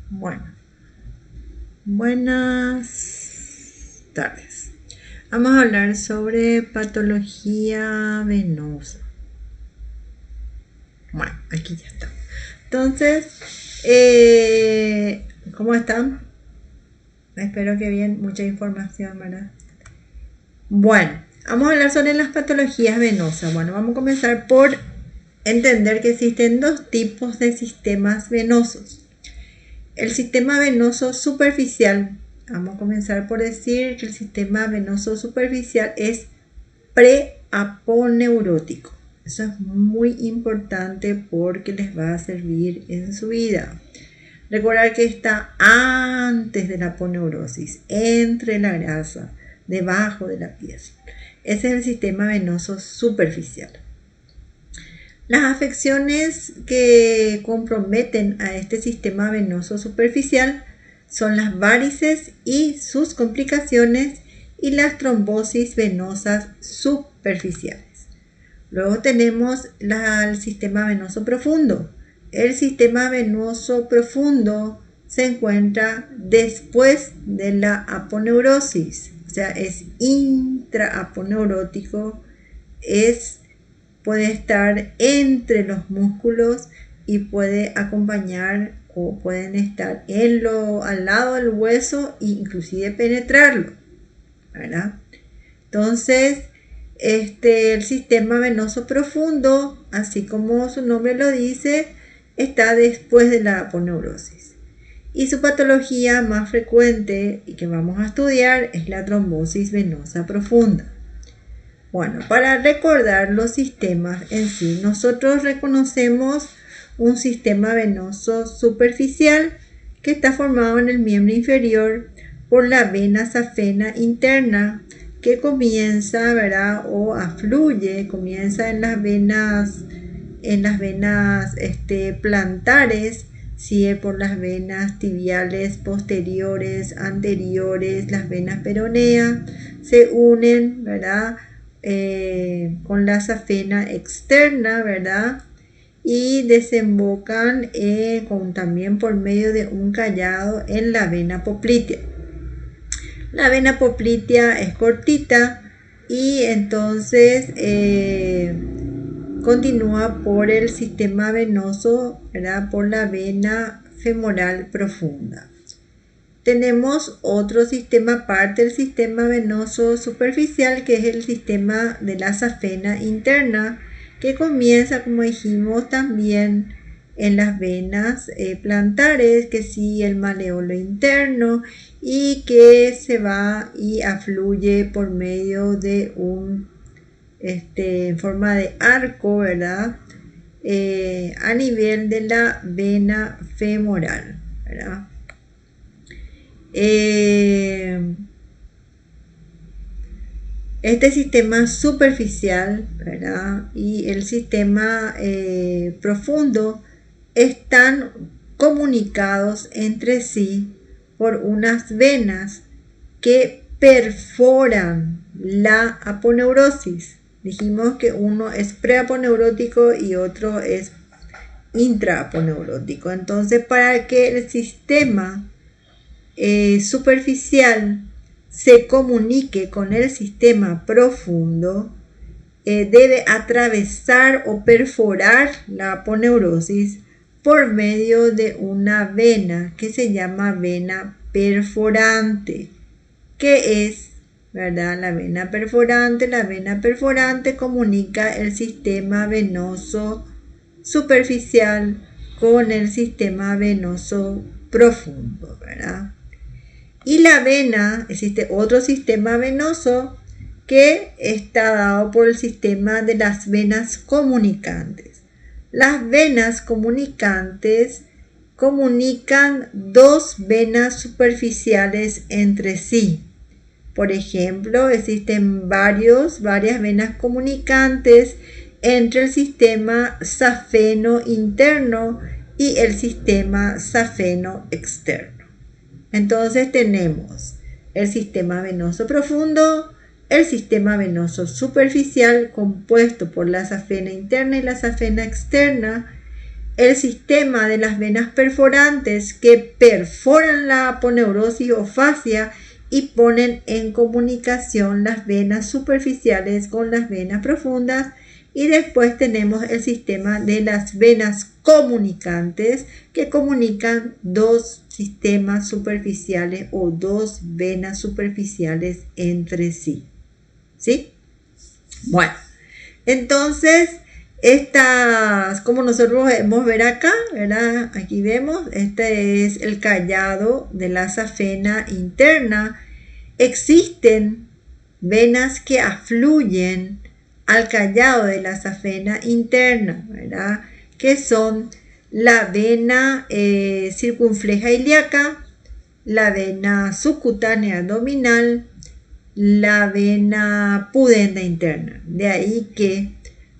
Bueno, buenas tardes. Vamos a hablar sobre patología venosa. Bueno, aquí ya está. Entonces, ¿cómo están? Espero que bien, mucha información, ¿verdad? Bueno, vamos a hablar sobre las patologías venosas. Bueno, vamos a comenzar por entender que existen dos tipos de sistemas venosos. El sistema venoso superficial, vamos a comenzar por decir que el sistema venoso superficial es preaponeurótico. Eso es muy importante porque les va a servir en su vida. Recordar que está antes de la aponeurosis, entre la grasa, debajo de la piel. Ese es el sistema venoso superficial. Las afecciones que comprometen a este sistema venoso superficial son las varices y sus complicaciones y las trombosis venosas superficiales. Luego tenemos el sistema venoso profundo. El sistema venoso profundo se encuentra después de la aponeurosis, o sea, es intraaponeurótico, puede estar entre los músculos y puede acompañar o pueden estar al lado del hueso e inclusive penetrarlo, ¿verdad? Entonces, el sistema venoso profundo, así como su nombre lo dice, está después de la aponeurosis. Y su patología más frecuente y que vamos a estudiar es la trombosis venosa profunda. Bueno, para recordar los sistemas en sí, nosotros reconocemos un sistema venoso superficial que está formado en el miembro inferior por la vena safena interna que comienza, ¿verdad? O afluye, comienza en las venas plantares, sigue por las venas tibiales posteriores, anteriores, las venas peroneas, se unen, ¿verdad? Con la safena externa, ¿verdad? Y desembocan también por medio de un callado en la vena poplitea. La vena poplitea es cortita y entonces continúa por el sistema venoso, ¿verdad? Por la vena femoral profunda. Tenemos otro sistema aparte del sistema venoso superficial, que es el sistema de la safena interna, que comienza, como dijimos, también en las venas plantares, que sigue el maleolo interno y que se va y afluye por medio de en forma de arco, ¿verdad? A nivel de la vena femoral, ¿verdad? Este sistema superficial, ¿verdad? Y el sistema profundo están comunicados entre sí por unas venas que perforan la aponeurosis. Dijimos que uno es preaponeurótico y otro es intraaponeurótico. Entonces, para que el sistema superficial se comunique con el sistema profundo, debe atravesar o perforar la aponeurosis por medio de una vena que se llama vena perforante. ¿Qué es, verdad? La vena perforante comunica el sistema venoso superficial con el sistema venoso profundo, ¿verdad? Y la vena, existe otro sistema venoso que está dado por el sistema de las venas comunicantes. Las venas comunicantes comunican dos venas superficiales entre sí. Por ejemplo, existen varias venas comunicantes entre el sistema safeno interno y el sistema safeno externo. Entonces tenemos el sistema venoso profundo, el sistema venoso superficial compuesto por la safena interna y la safena externa, el sistema de las venas perforantes que perforan la aponeurosis o fascia y ponen en comunicación las venas superficiales con las venas profundas. Y después tenemos el sistema de las venas comunicantes que comunican dos sistemas superficiales o dos venas superficiales entre sí. ¿Sí? Bueno, entonces estas, como nosotros podemos ver acá, ¿verdad? Aquí vemos, este es el callado de la safena interna. Existen venas que afluyen al callado de la safena interna, ¿verdad? Que son la vena circunfleja ilíaca, la vena subcutánea abdominal, la vena pudenda interna. De ahí que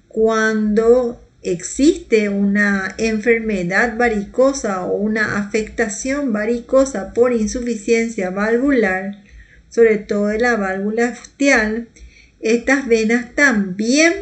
cuando existe una enfermedad varicosa o una afectación varicosa por insuficiencia valvular, sobre todo de la válvula futial, estas venas también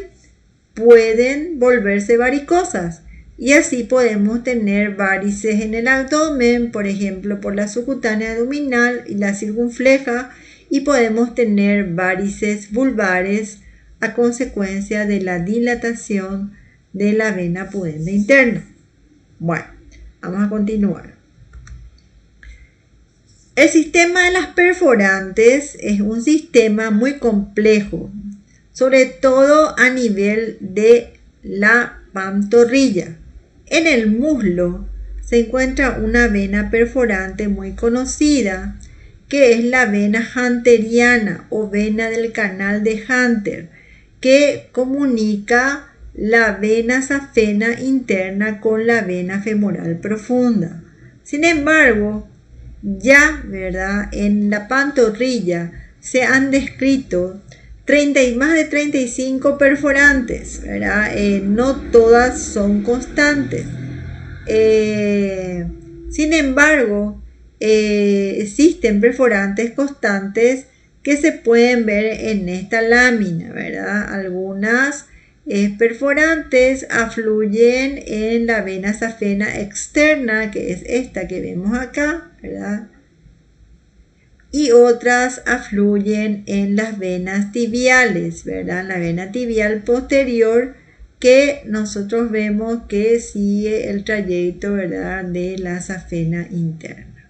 pueden volverse varicosas y así podemos tener varices en el abdomen, por ejemplo por la subcutánea abdominal y la circunfleja, y podemos tener varices vulvares a consecuencia de la dilatación de la vena pudenda interna. Bueno, vamos a continuar. El sistema de las perforantes es un sistema muy complejo, sobre todo a nivel de la pantorrilla. En el muslo se encuentra una vena perforante muy conocida, que es la vena hunteriana o vena del canal de Hunter, que comunica la vena safena interna con la vena femoral profunda. Sin embargo, ya, ¿verdad?, en la pantorrilla se han descrito más de 35 perforantes, ¿verdad? No todas son constantes. Sin embargo, existen perforantes constantes que se pueden ver en esta lámina, ¿verdad? Algunas perforantes afluyen en la vena safena externa, que es esta que vemos acá, ¿verdad? Y otras afluyen en las venas tibiales, ¿verdad? La vena tibial posterior, que nosotros vemos que sigue el trayecto, ¿verdad?, de la safena interna.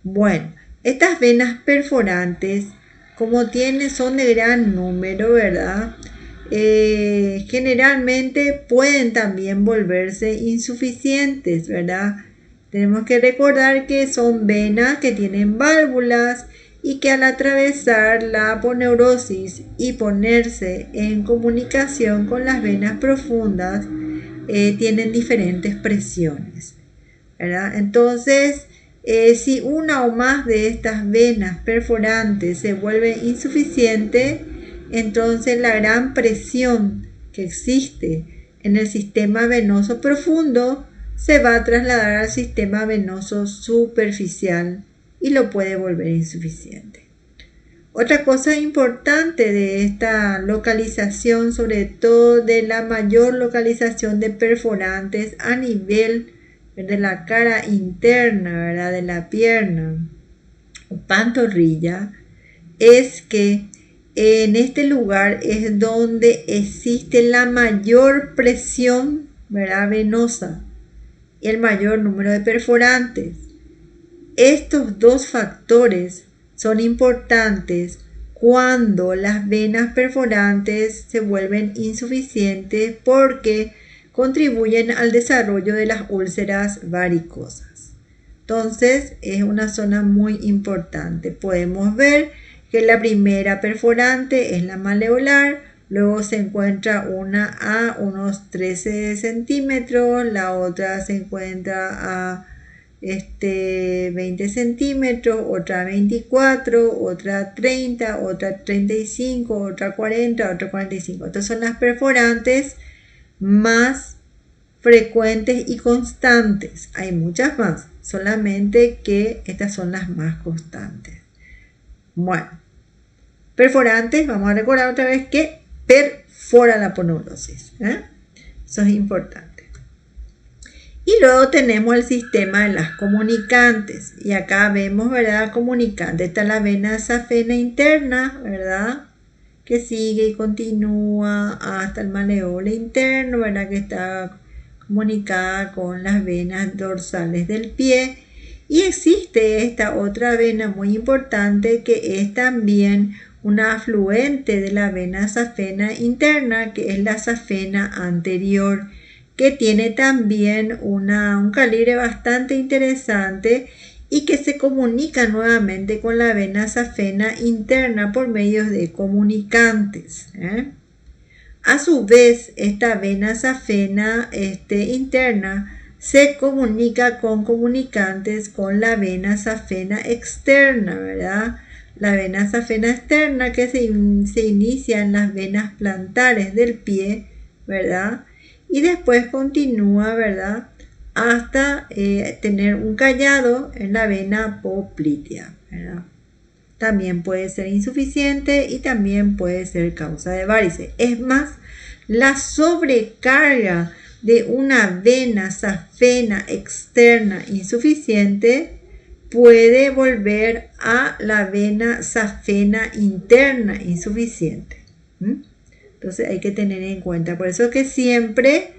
Bueno, estas venas perforantes, como son de gran número, ¿verdad?, generalmente pueden también volverse insuficientes, ¿verdad? Tenemos que recordar que son venas que tienen válvulas y que al atravesar la aponeurosis y ponerse en comunicación con las venas profundas, tienen diferentes presiones, ¿verdad? Entonces, si una o más de estas venas perforantes se vuelve insuficiente, entonces la gran presión que existe en el sistema venoso profundo se va a trasladar al sistema venoso superficial y lo puede volver insuficiente. Otra cosa importante de esta localización, sobre todo de la mayor localización de perforantes a nivel de la cara interna, ¿verdad?, de la pierna o pantorrilla, es que en este lugar es donde existe la mayor presión, ¿verdad?, venosa y el mayor número de perforantes. Estos dos factores son importantes cuando las venas perforantes se vuelven insuficientes porque contribuyen al desarrollo de las úlceras varicosas. Entonces es una zona muy importante. Podemos ver que la primera perforante es la maleolar, luego se encuentra una a unos 13 centímetros, la otra se encuentra a 20 centímetros, otra 24, otra 30, otra 35, otra 40, otra 45. Estas son las perforantes más frecuentes y constantes. Hay muchas más, solamente que estas son las más constantes. Bueno, perforantes, vamos a recordar otra vez que perfora la aponeurosis, ¿eh? Eso es importante. Y luego tenemos el sistema de las comunicantes. Y acá vemos, ¿verdad? Comunicante. Está la vena safena interna, ¿verdad? Que sigue y continúa hasta el maleolo interno, ¿verdad? Que está comunicada con las venas dorsales del pie. Y existe esta otra vena muy importante que es también una afluente de la vena safena interna, que es la safena anterior, que tiene también un calibre bastante interesante y que se comunica nuevamente con la vena safena interna por medio de comunicantes. A su vez, esta vena safena interna se comunica con comunicantes con la vena safena externa, ¿verdad? La vena safena externa que se inicia en las venas plantares del pie, ¿verdad? Y después continúa, ¿verdad? Hasta tener un callado en la vena poplitea, ¿verdad? También puede ser insuficiente y también puede ser causa de varices. Es más, la sobrecarga de una vena safena externa insuficiente puede volver a la vena safena interna insuficiente. Entonces hay que tener en cuenta. Por eso que siempre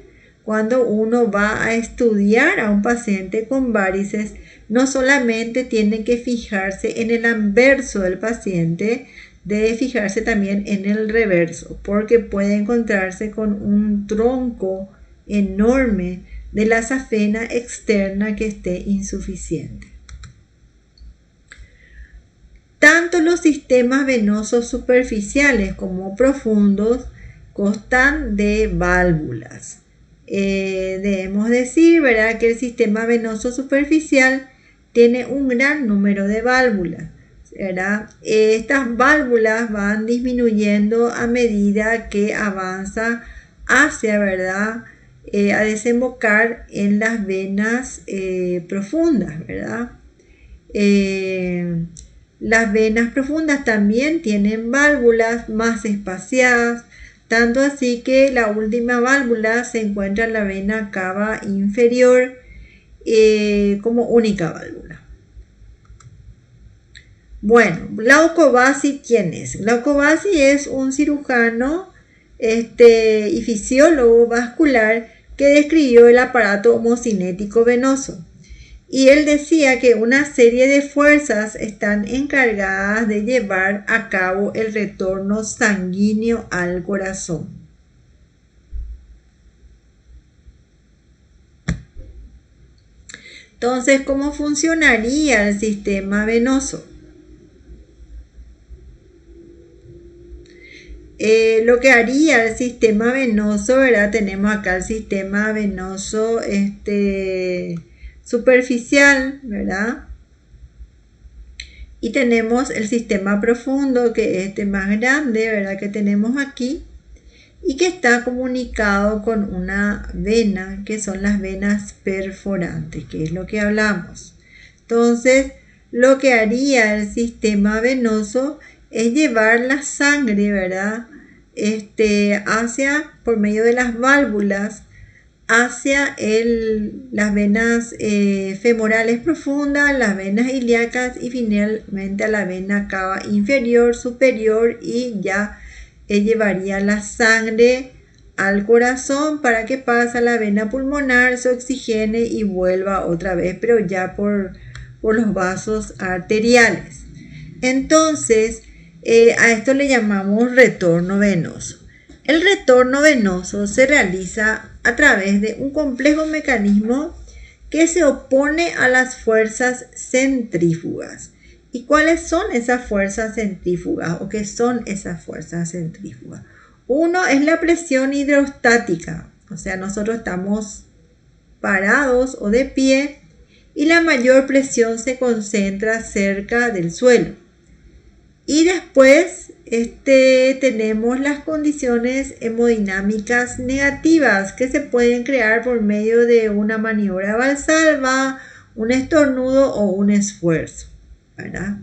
cuando uno va a estudiar a un paciente con varices, no solamente tiene que fijarse en el anverso del paciente, debe fijarse también en el reverso, porque puede encontrarse con un tronco enorme de la safena externa que esté insuficiente. Tanto los sistemas venosos superficiales como profundos constan de válvulas. Debemos decir, ¿verdad?, que el sistema venoso superficial tiene un gran número de válvulas, ¿verdad? Estas válvulas van disminuyendo a medida que avanza hacia, ¿verdad?, a desembocar en las venas profundas, ¿verdad? Las venas profundas también tienen válvulas más espaciadas, tanto así que la última válvula se encuentra en la vena cava inferior como única válvula. Bueno, Glauco Bassi, ¿quién es? Glauco Bassi es un cirujano y fisiólogo vascular que describió el aparato homocinético venoso. Y él decía que una serie de fuerzas están encargadas de llevar a cabo el retorno sanguíneo al corazón. Entonces, ¿cómo funcionaría el sistema venoso? Lo que haría el sistema venoso, ¿verdad? Tenemos acá el sistema venoso superficial, ¿verdad? Y tenemos el sistema profundo, que es más grande, ¿verdad?, que tenemos aquí, y que está comunicado con una vena, que son las venas perforantes, que es lo que hablamos. Entonces, lo que haría el sistema venoso es llevar la sangre, ¿verdad?, por medio de las válvulas, hacia las venas femorales profundas, las venas ilíacas y finalmente a la vena cava inferior, superior, y ya llevaría la sangre al corazón para que pase a la vena pulmonar, se oxigene y vuelva otra vez, pero ya por los vasos arteriales. Entonces, a esto le llamamos retorno venoso. El retorno venoso se realiza a través de un complejo mecanismo que se opone a las fuerzas centrífugas. ¿Y cuáles son esas fuerzas centrífugas o qué son esas fuerzas centrífugas? Uno es la presión hidrostática, o sea, nosotros estamos parados o de pie y la mayor presión se concentra cerca del suelo. Y después tenemos las condiciones hemodinámicas negativas que se pueden crear por medio de una maniobra valsalva, un estornudo o un esfuerzo, ¿verdad?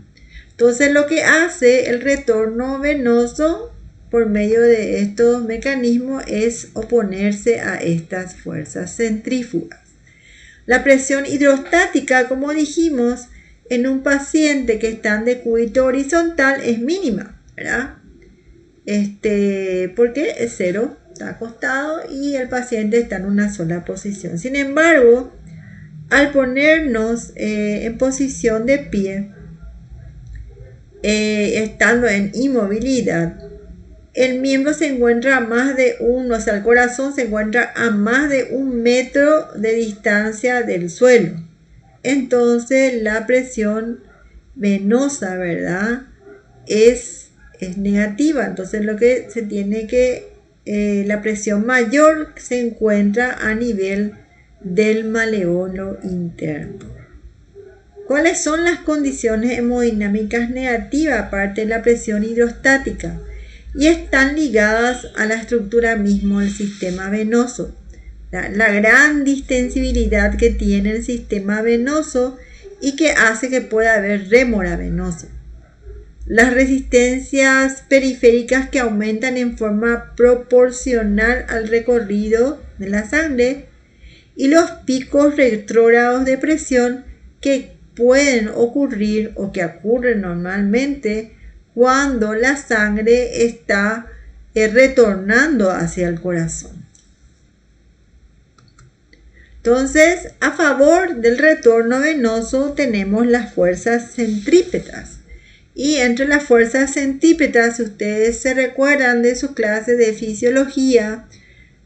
Entonces lo que hace el retorno venoso por medio de estos mecanismos es oponerse a estas fuerzas centrífugas. La presión hidrostática, como dijimos, en un paciente que está en decúbito horizontal es mínima, ¿verdad? Porque es cero, está acostado y el paciente está en una sola posición. Sin embargo, al ponernos en posición de pie, estando en inmovilidad, el miembro se encuentra a más de el corazón se encuentra a más de 1 metro de distancia del suelo. Entonces la presión venosa, ¿verdad? Es negativa. Entonces lo que se tiene que, la presión mayor se encuentra a nivel del maleolo interno. ¿Cuáles son las condiciones hemodinámicas negativas aparte de la presión hidrostática? Y están ligadas a la estructura mismo del sistema venoso. La gran distensibilidad que tiene el sistema venoso y que hace que pueda haber rémora venosa. Las resistencias periféricas que aumentan en forma proporcional al recorrido de la sangre y los picos retrógrados de presión que pueden ocurrir o que ocurren normalmente cuando la sangre está retornando hacia el corazón. Entonces, a favor del retorno venoso tenemos las fuerzas centrípetas. Y entre las fuerzas centrípetas, si ustedes se recuerdan de su clase de fisiología,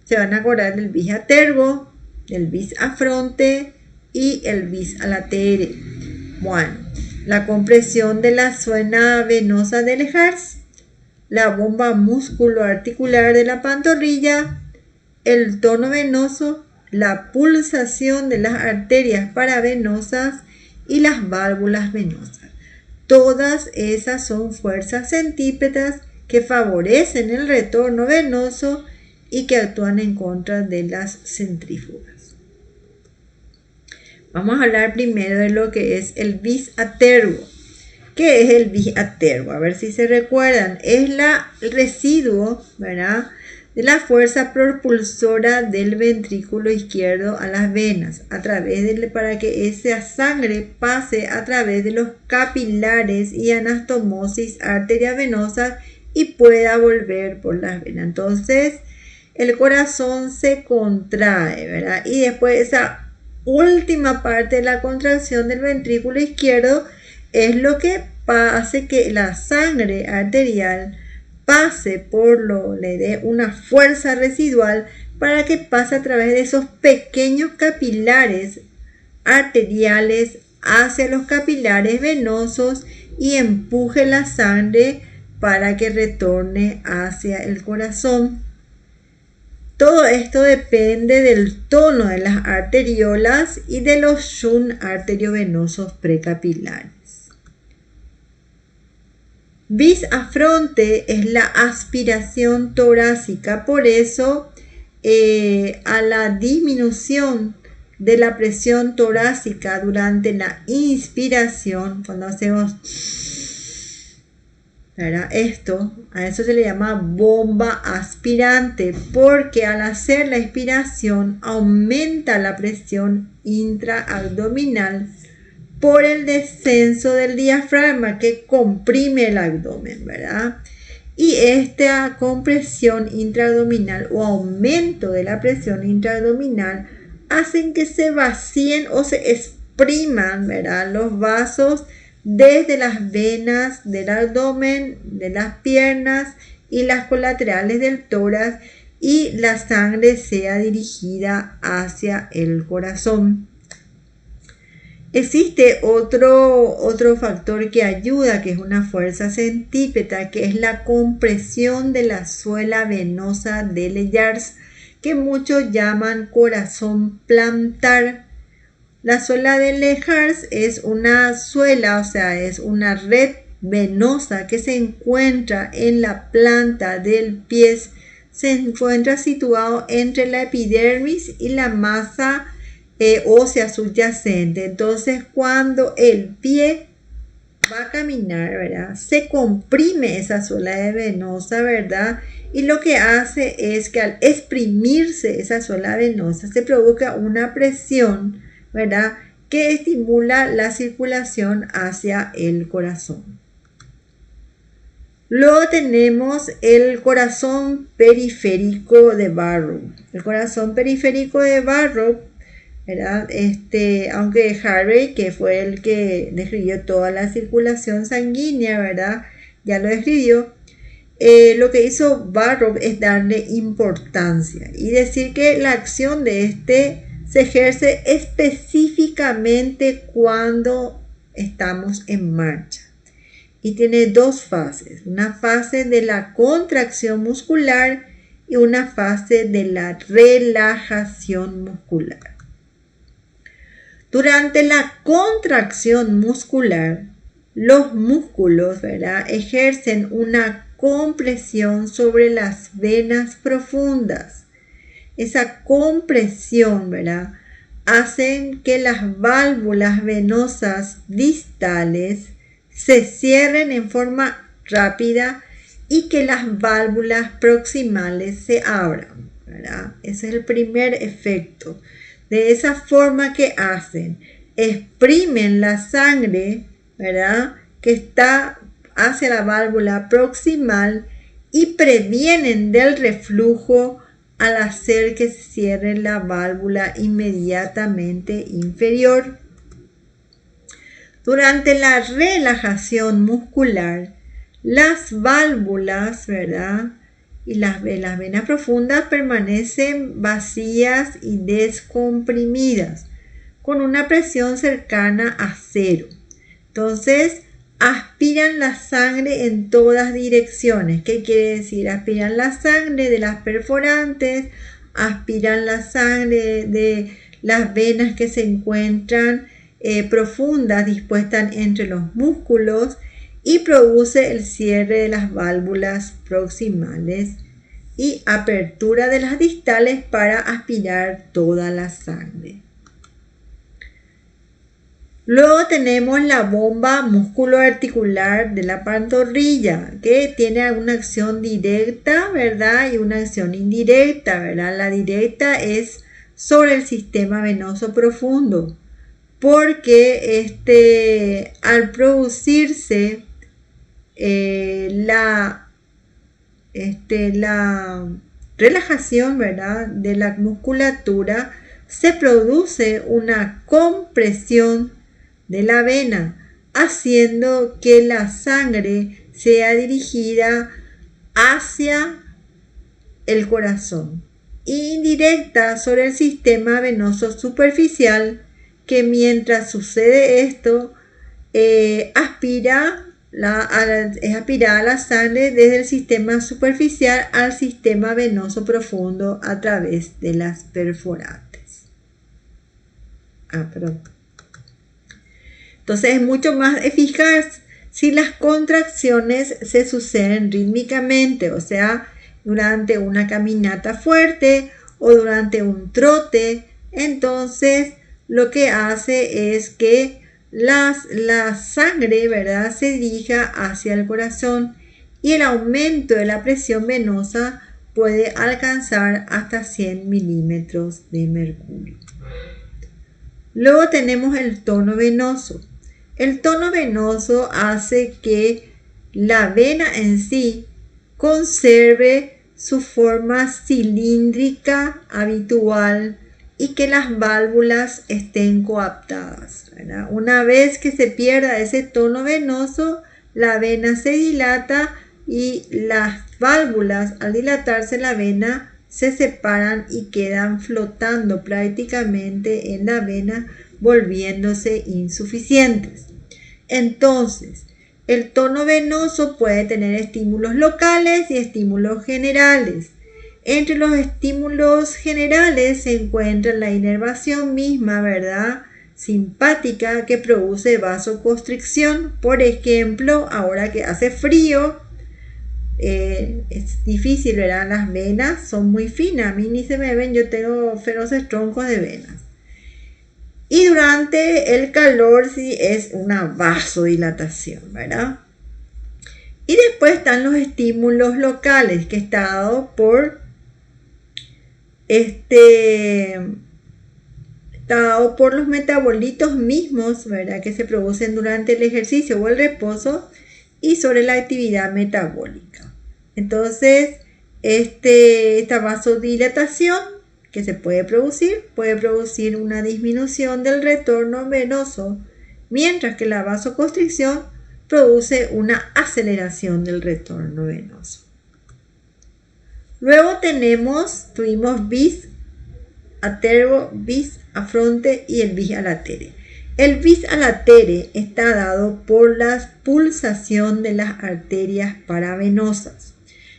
se van a acordar del bis a tergo, del bis a fronte y el bis a latere. Bueno, la compresión de la zona venosa del Ehlers, la bomba músculo-articular de la pantorrilla, el tono venoso, la pulsación de las arterias paravenosas y las válvulas venosas. Todas esas son fuerzas centrípetas que favorecen el retorno venoso y que actúan en contra de las centrífugas. Vamos a hablar primero de lo que es el bis a tergo. ¿Qué es el bis a tergo? A ver si se recuerdan. Es el residuo, ¿verdad?, de la fuerza propulsora del ventrículo izquierdo a las venas, para que esa sangre pase a través de los capilares y anastomosis arterias venosas y pueda volver por las venas. Entonces, el corazón se contrae, ¿verdad? Y después esa última parte de la contracción del ventrículo izquierdo es lo que hace que la sangre arterial pase le dé una fuerza residual para que pase a través de esos pequeños capilares arteriales hacia los capilares venosos y empuje la sangre para que retorne hacia el corazón. Todo esto depende del tono de las arteriolas y de los shunt arteriovenosos precapilares. Bis a fronte es la aspiración torácica, por eso a la disminución de la presión torácica durante la inspiración, cuando hacemos a eso se le llama bomba aspirante, porque al hacer la expiración aumenta la presión intraabdominal por el descenso del diafragma que comprime el abdomen, ¿verdad? Y esta compresión intraabdominal o aumento de la presión intraabdominal hacen que se vacíen o se expriman, ¿verdad?, los vasos desde las venas del abdomen, de las piernas y las colaterales del tórax y la sangre sea dirigida hacia el corazón. Existe otro factor que ayuda, que es una fuerza centrípeta, que es la compresión de la suela venosa del Ehlers, que muchos llaman corazón plantar. La suela del Ehlers es una suela, es una red venosa que se encuentra en la planta del pie, se encuentra situado entre la epidermis y la masa ósea subyacente. Entonces, cuando el pie va a caminar, ¿verdad?, se comprime esa suela venosa, ¿verdad? Y lo que hace es que al exprimirse esa suela venosa se provoca una presión, ¿verdad? Que estimula la circulación hacia el corazón. Luego tenemos el corazón periférico de Barrow. El corazón periférico de Barrow, ¿verdad? Aunque Harvey, que fue el que describió toda la circulación sanguínea, ¿verdad? Ya lo describió. Lo que hizo Barrow es darle importancia y decir que la acción de se ejerce específicamente cuando estamos en marcha. Y tiene dos fases, una fase de la contracción muscular y una fase de la relajación muscular. Durante la contracción muscular, los músculos, ¿verdad?, ejercen una compresión sobre las venas profundas. Esa compresión, ¿verdad?, hacen que las válvulas venosas distales se cierren en forma rápida y que las válvulas proximales se abran, ¿verdad? Ese es el primer efecto. De esa forma que hacen, exprimen la sangre, ¿verdad?, que está hacia la válvula proximal y previenen del reflujo al hacer que se cierre la válvula inmediatamente inferior. Durante la relajación muscular, las válvulas, ¿verdad?, y las venas profundas permanecen vacías y descomprimidas, con una presión cercana a cero. Entonces, aspiran la sangre en todas direcciones. ¿Qué quiere decir? Aspiran la sangre de las perforantes, aspiran la sangre de las venas que se encuentran profundas dispuestas entre los músculos y produce el cierre de las válvulas proximales y apertura de las distales para aspirar toda la sangre. Luego tenemos la bomba musculoarticular de la pantorrilla, que tiene una acción directa, ¿verdad?, y una acción indirecta, ¿verdad? La directa es sobre el sistema venoso profundo, porque al producirse la relajación, ¿verdad?, de la musculatura, se produce una compresión de la vena, haciendo que la sangre sea dirigida hacia el corazón, indirecta sobre el sistema venoso superficial, que mientras sucede esto, es aspirada la sangre desde el sistema superficial al sistema venoso profundo a través de las perforantes. Entonces es mucho más eficaz si las contracciones se suceden rítmicamente, o sea, durante una caminata fuerte o durante un trote. Entonces lo que hace es que la sangre, ¿verdad?, se dirija hacia el corazón y el aumento de la presión venosa puede alcanzar hasta 100 milímetros de mercurio. Luego tenemos el tono venoso. El tono venoso hace que la vena en sí conserve su forma cilíndrica habitual y que las válvulas estén coaptadas, ¿verdad? Una vez que se pierda ese tono venoso, la vena se dilata y las válvulas, al dilatarse la vena, se separan y quedan flotando prácticamente en la vena, volviéndose insuficientes. Entonces, el tono venoso puede tener estímulos locales y estímulos generales. Entre los estímulos generales se encuentra la inervación misma, ¿verdad?, simpática, que produce vasoconstricción. Por ejemplo, ahora que hace frío, es difícil, ¿verdad? Las venas son muy finas, a mí ni se me ven, yo tengo feroces troncos de venas. Y durante el calor sí es una vasodilatación, ¿verdad? Y después están los estímulos locales, que está dado por afectado por los metabolitos mismos, ¿verdad?, que se producen durante el ejercicio o el reposo y sobre la actividad metabólica. Entonces, esta vasodilatación que se puede producir una disminución del retorno venoso, mientras que la vasoconstricción produce una aceleración del retorno venoso. Luego tuvimos bis atergo, bis afronte y el bis alatere. El bis alatere está dado por la pulsación de las arterias paravenosas.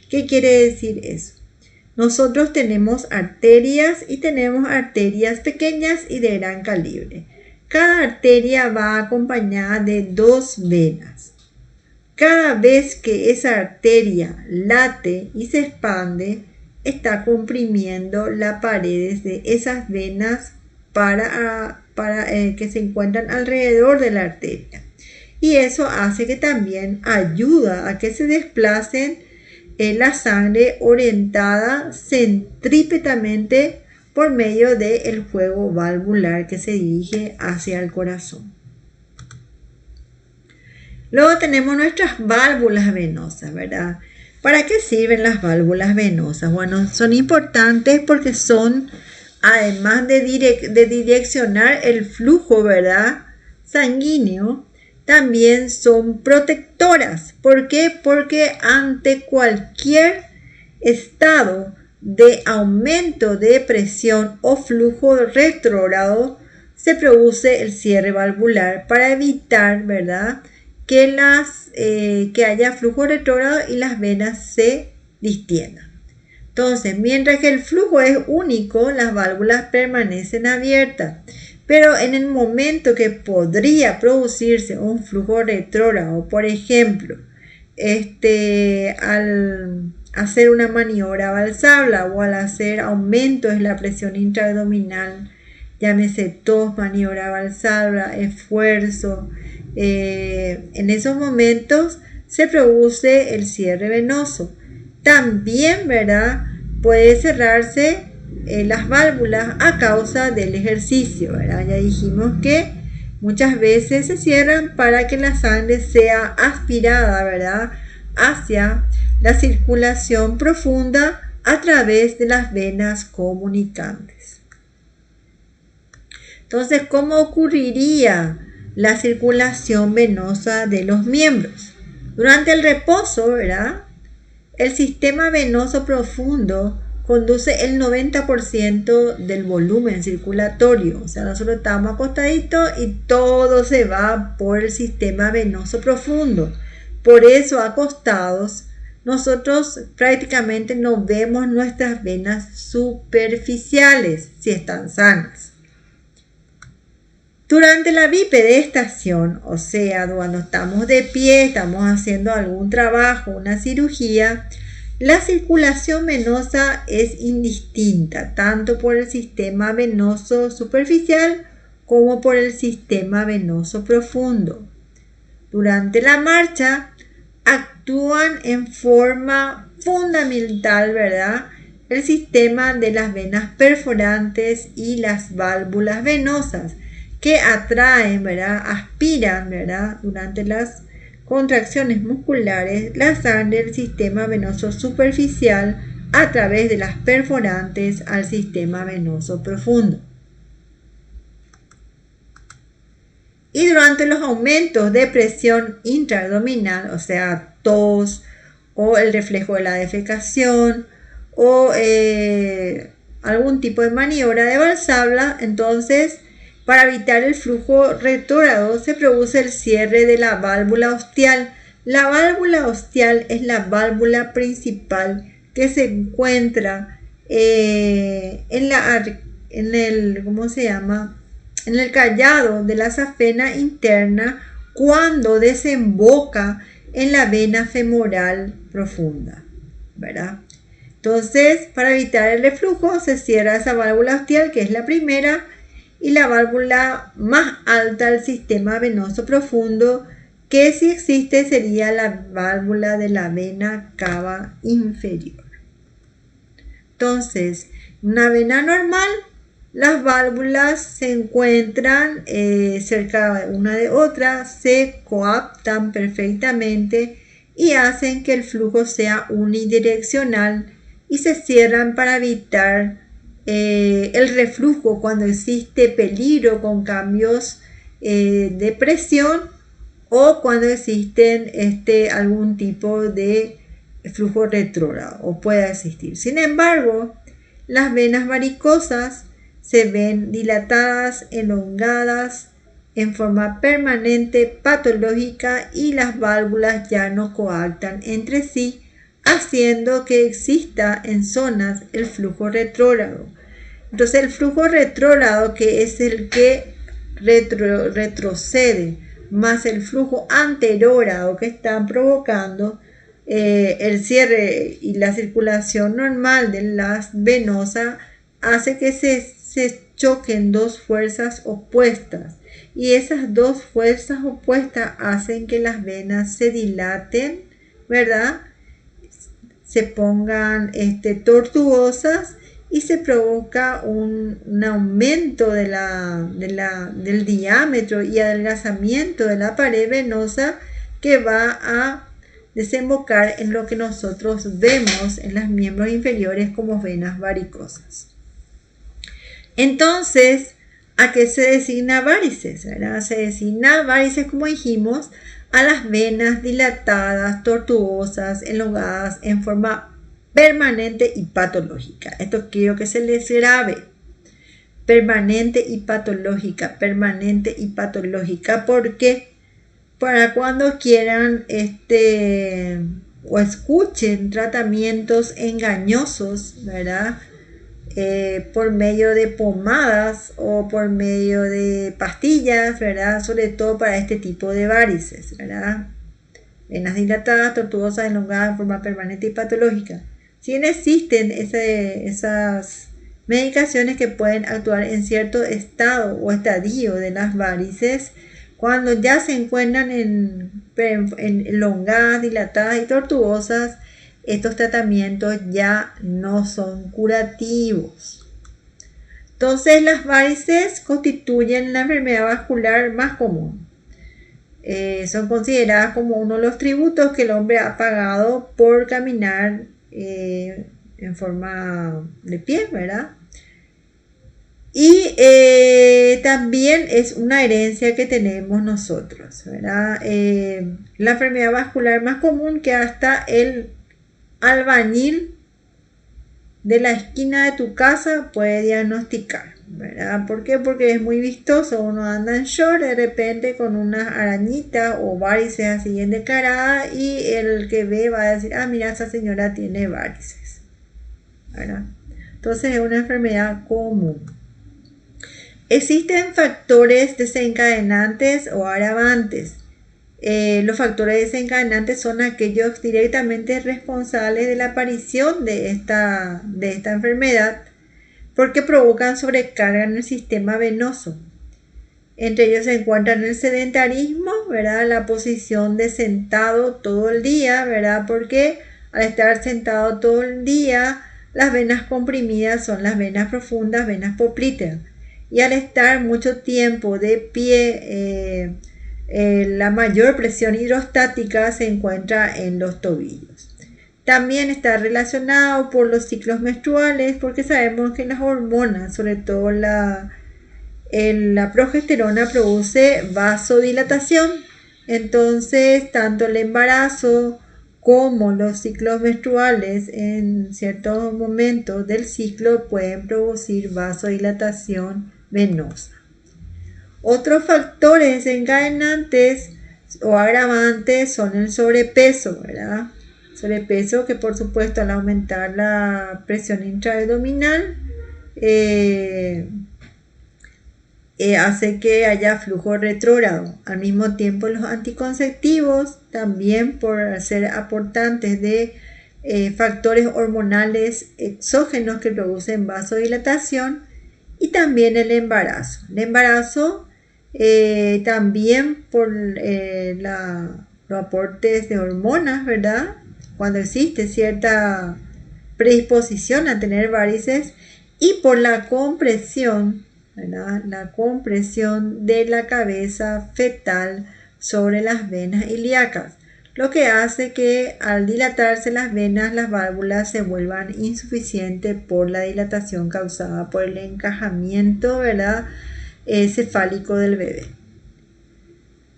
¿Qué quiere decir eso? Nosotros tenemos arterias y tenemos arterias pequeñas y de gran calibre. Cada arteria va acompañada de 2 venas. Cada vez que esa arteria late y se expande, está comprimiendo las paredes de esas venas para que se encuentran alrededor de la arteria. Y eso hace que también ayuda a que se desplacen la sangre orientada centrípetamente por medio del juego valvular que se dirige hacia el corazón. Luego tenemos nuestras válvulas venosas, ¿verdad? ¿Para qué sirven las válvulas venosas? Bueno, son importantes porque son, además de direccionar el flujo, ¿verdad?, sanguíneo, también son protectoras. ¿Por qué? Porque ante cualquier estado de aumento de presión o flujo retrógrado, se produce el cierre valvular para evitar, ¿verdad?, que haya flujo retrógrado y las venas se distiendan. Entonces, mientras que el flujo es único, las válvulas permanecen abiertas. Pero en el momento que podría producirse un flujo retrógrado, por ejemplo, al hacer una maniobra valsalva o al hacer aumentos en la presión intraabdominal, llámese tos, maniobra valsalva, esfuerzo, en esos momentos se produce el cierre venoso. También, ¿verdad?, puede cerrarse las válvulas a causa del ejercicio, ¿verdad? Ya dijimos que muchas veces se cierran para que la sangre sea aspirada, ¿verdad?, hacia la circulación profunda a través de las venas comunicantes. Entonces, ¿cómo ocurriría la circulación venosa de los miembros? Durante el reposo, ¿verdad?, el sistema venoso profundo conduce el 90% del volumen circulatorio. O sea, nosotros estamos acostaditos y todo se va por el sistema venoso profundo. Por eso, acostados, nosotros prácticamente no vemos nuestras venas superficiales si están sanas. Durante la bipedestación, o sea, cuando estamos de pie, estamos haciendo algún trabajo, una cirugía, la circulación venosa es indistinta, tanto por el sistema venoso superficial como por el sistema venoso profundo. Durante la marcha, actúan en forma fundamental, ¿verdad?, el sistema de las venas perforantes y las válvulas venosas, que atraen, ¿verdad?, aspiran, ¿verdad?, durante las contracciones musculares la sangre del sistema venoso superficial a través de las perforantes al sistema venoso profundo. Y durante los aumentos de presión intraabdominal, o sea, tos o el reflejo de la defecación o algún tipo de maniobra de Valsalva, entonces, para evitar el flujo retrógrado, se produce el cierre de la válvula ostial. La válvula ostial es la válvula principal que se encuentra en el callado de la safena interna cuando desemboca en la vena femoral profunda, ¿verdad? Entonces, para evitar el reflujo, se cierra esa válvula ostial, que es la primera, y la válvula más alta del sistema venoso profundo, que si existe sería la válvula de la vena cava inferior. Entonces, una vena normal Las válvulas se encuentran cerca una de otra, se coaptan perfectamente y hacen que el flujo sea unidireccional y se cierran para evitar el reflujo cuando existe peligro con cambios de presión o cuando existen algún tipo de flujo retrógrado o pueda existir. Sin embargo, las venas varicosas se ven dilatadas, elongadas en forma permanente, patológica, y las válvulas ya no coactan entre sí, haciendo que exista en zonas el flujo retrógrado. Entonces el flujo retrógrado, que es el que retrocede, más el flujo anterógrado que están provocando el cierre y la circulación normal de las venosas, hace que se choquen dos fuerzas opuestas, y esas dos fuerzas opuestas hacen que las venas se dilaten, ¿verdad? Se pongan tortuosas y se provoca un aumento del diámetro y adelgazamiento de la pared venosa, que va a desembocar en lo que nosotros vemos en los miembros inferiores como venas varicosas. Entonces, ¿a qué se designa varices? ¿Verdad? Se designa varices, como dijimos, a las venas dilatadas, tortuosas, elongadas en forma permanente y patológica. Esto quiero que se les grabe. Permanente y patológica, permanente y patológica, porque para cuando quieran o escuchen tratamientos engañosos, ¿verdad? Por medio de pomadas o por medio de pastillas, ¿verdad? Sobre todo para este tipo de varices, ¿verdad? Venas dilatadas, tortuosas, elongadas en forma permanente y patológica. Si bien existen esas medicaciones que pueden actuar en cierto estado o estadio de las varices, cuando ya se encuentran en elongadas, dilatadas y tortuosas, estos tratamientos ya no son curativos. Entonces, las varices constituyen la enfermedad vascular más común. Son consideradas como uno de los tributos que el hombre ha pagado por caminar en forma de pie, ¿verdad? Y también es una herencia que tenemos nosotros, ¿verdad? La enfermedad vascular más común que hasta el albañil de la esquina de tu casa puede diagnosticar, ¿verdad? ¿Por qué? Porque es muy vistoso. Uno anda en short de repente con unas arañitas o varices así en descarada, y el que ve va a decir: ah, mira, esa señora tiene varices, ¿verdad? Entonces es una enfermedad común. Existen factores desencadenantes o agravantes. Los factores desencadenantes son aquellos directamente responsables de la aparición de esta enfermedad, porque provocan sobrecarga en el sistema venoso. Entre ellos se encuentran el sedentarismo, ¿verdad? La posición de sentado todo el día, ¿verdad? Porque al estar sentado todo el día, las venas comprimidas son las venas profundas, venas popliteas. Y al estar mucho tiempo de pie, la mayor presión hidrostática se encuentra en los tobillos. También está relacionado por los ciclos menstruales, porque sabemos que las hormonas, sobre todo la progesterona, produce vasodilatación. Entonces, tanto el embarazo como los ciclos menstruales en ciertos momentos del ciclo pueden producir vasodilatación venosa. Otros factores desencadenantes o agravantes son el sobrepeso, ¿verdad? Sobrepeso que, por supuesto, al aumentar la presión intraabdominal hace que haya flujo retrógrado. Al mismo tiempo, los anticonceptivos también, por ser aportantes de factores hormonales exógenos que producen vasodilatación. Y también el embarazo. El embarazo también por los aportes de hormonas, ¿verdad? Cuando existe cierta predisposición a tener varices, y por la compresión, ¿verdad? La compresión de la cabeza fetal sobre las venas ilíacas, lo que hace que al dilatarse las venas, las válvulas se vuelvan insuficientes por la dilatación causada por el encajamiento, ¿verdad? Cefálico del bebé.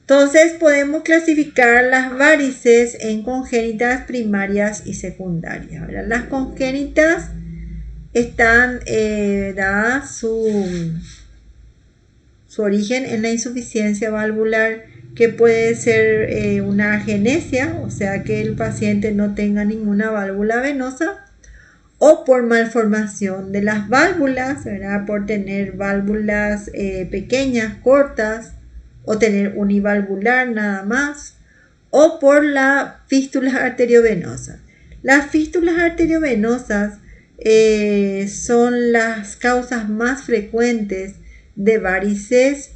Entonces podemos clasificar las varices en congénitas, primarias y secundarias, ¿verdad? Las congénitas están dadas su origen en la insuficiencia valvular, que puede ser una agenesia, o sea que el paciente no tenga ninguna válvula venosa, o por malformación de las válvulas, ¿verdad? Por tener válvulas pequeñas, cortas, o tener univalvular nada más, o por las fístulas arteriovenosas. Las fístulas arteriovenosas son las causas más frecuentes de varices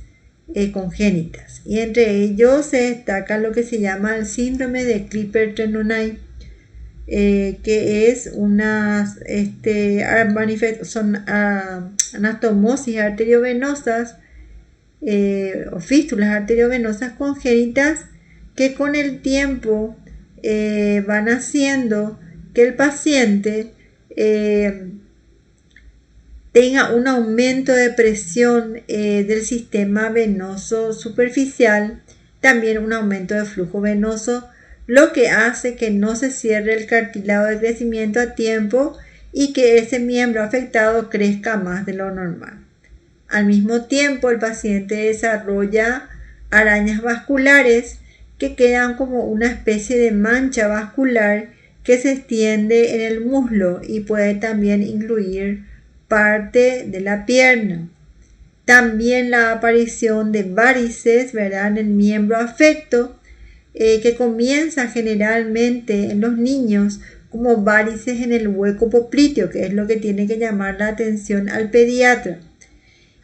congénitas, y entre ellos se destaca lo que se llama el síndrome de Klippel-Trenaunay, que es son anastomosis arteriovenosas o fístulas arteriovenosas congénitas, que con el tiempo van haciendo que el paciente tenga un aumento de presión del sistema venoso superficial, también un aumento de flujo venoso, lo que hace que no se cierre el cartílago de crecimiento a tiempo y que ese miembro afectado crezca más de lo normal. Al mismo tiempo, el paciente desarrolla arañas vasculares que quedan como una especie de mancha vascular que se extiende en el muslo y puede también incluir parte de la pierna. También la aparición de varices, ¿verdad?, en el miembro afecto, que comienza generalmente en los niños como varices en el hueco popliteo, que es lo que tiene que llamar la atención al pediatra.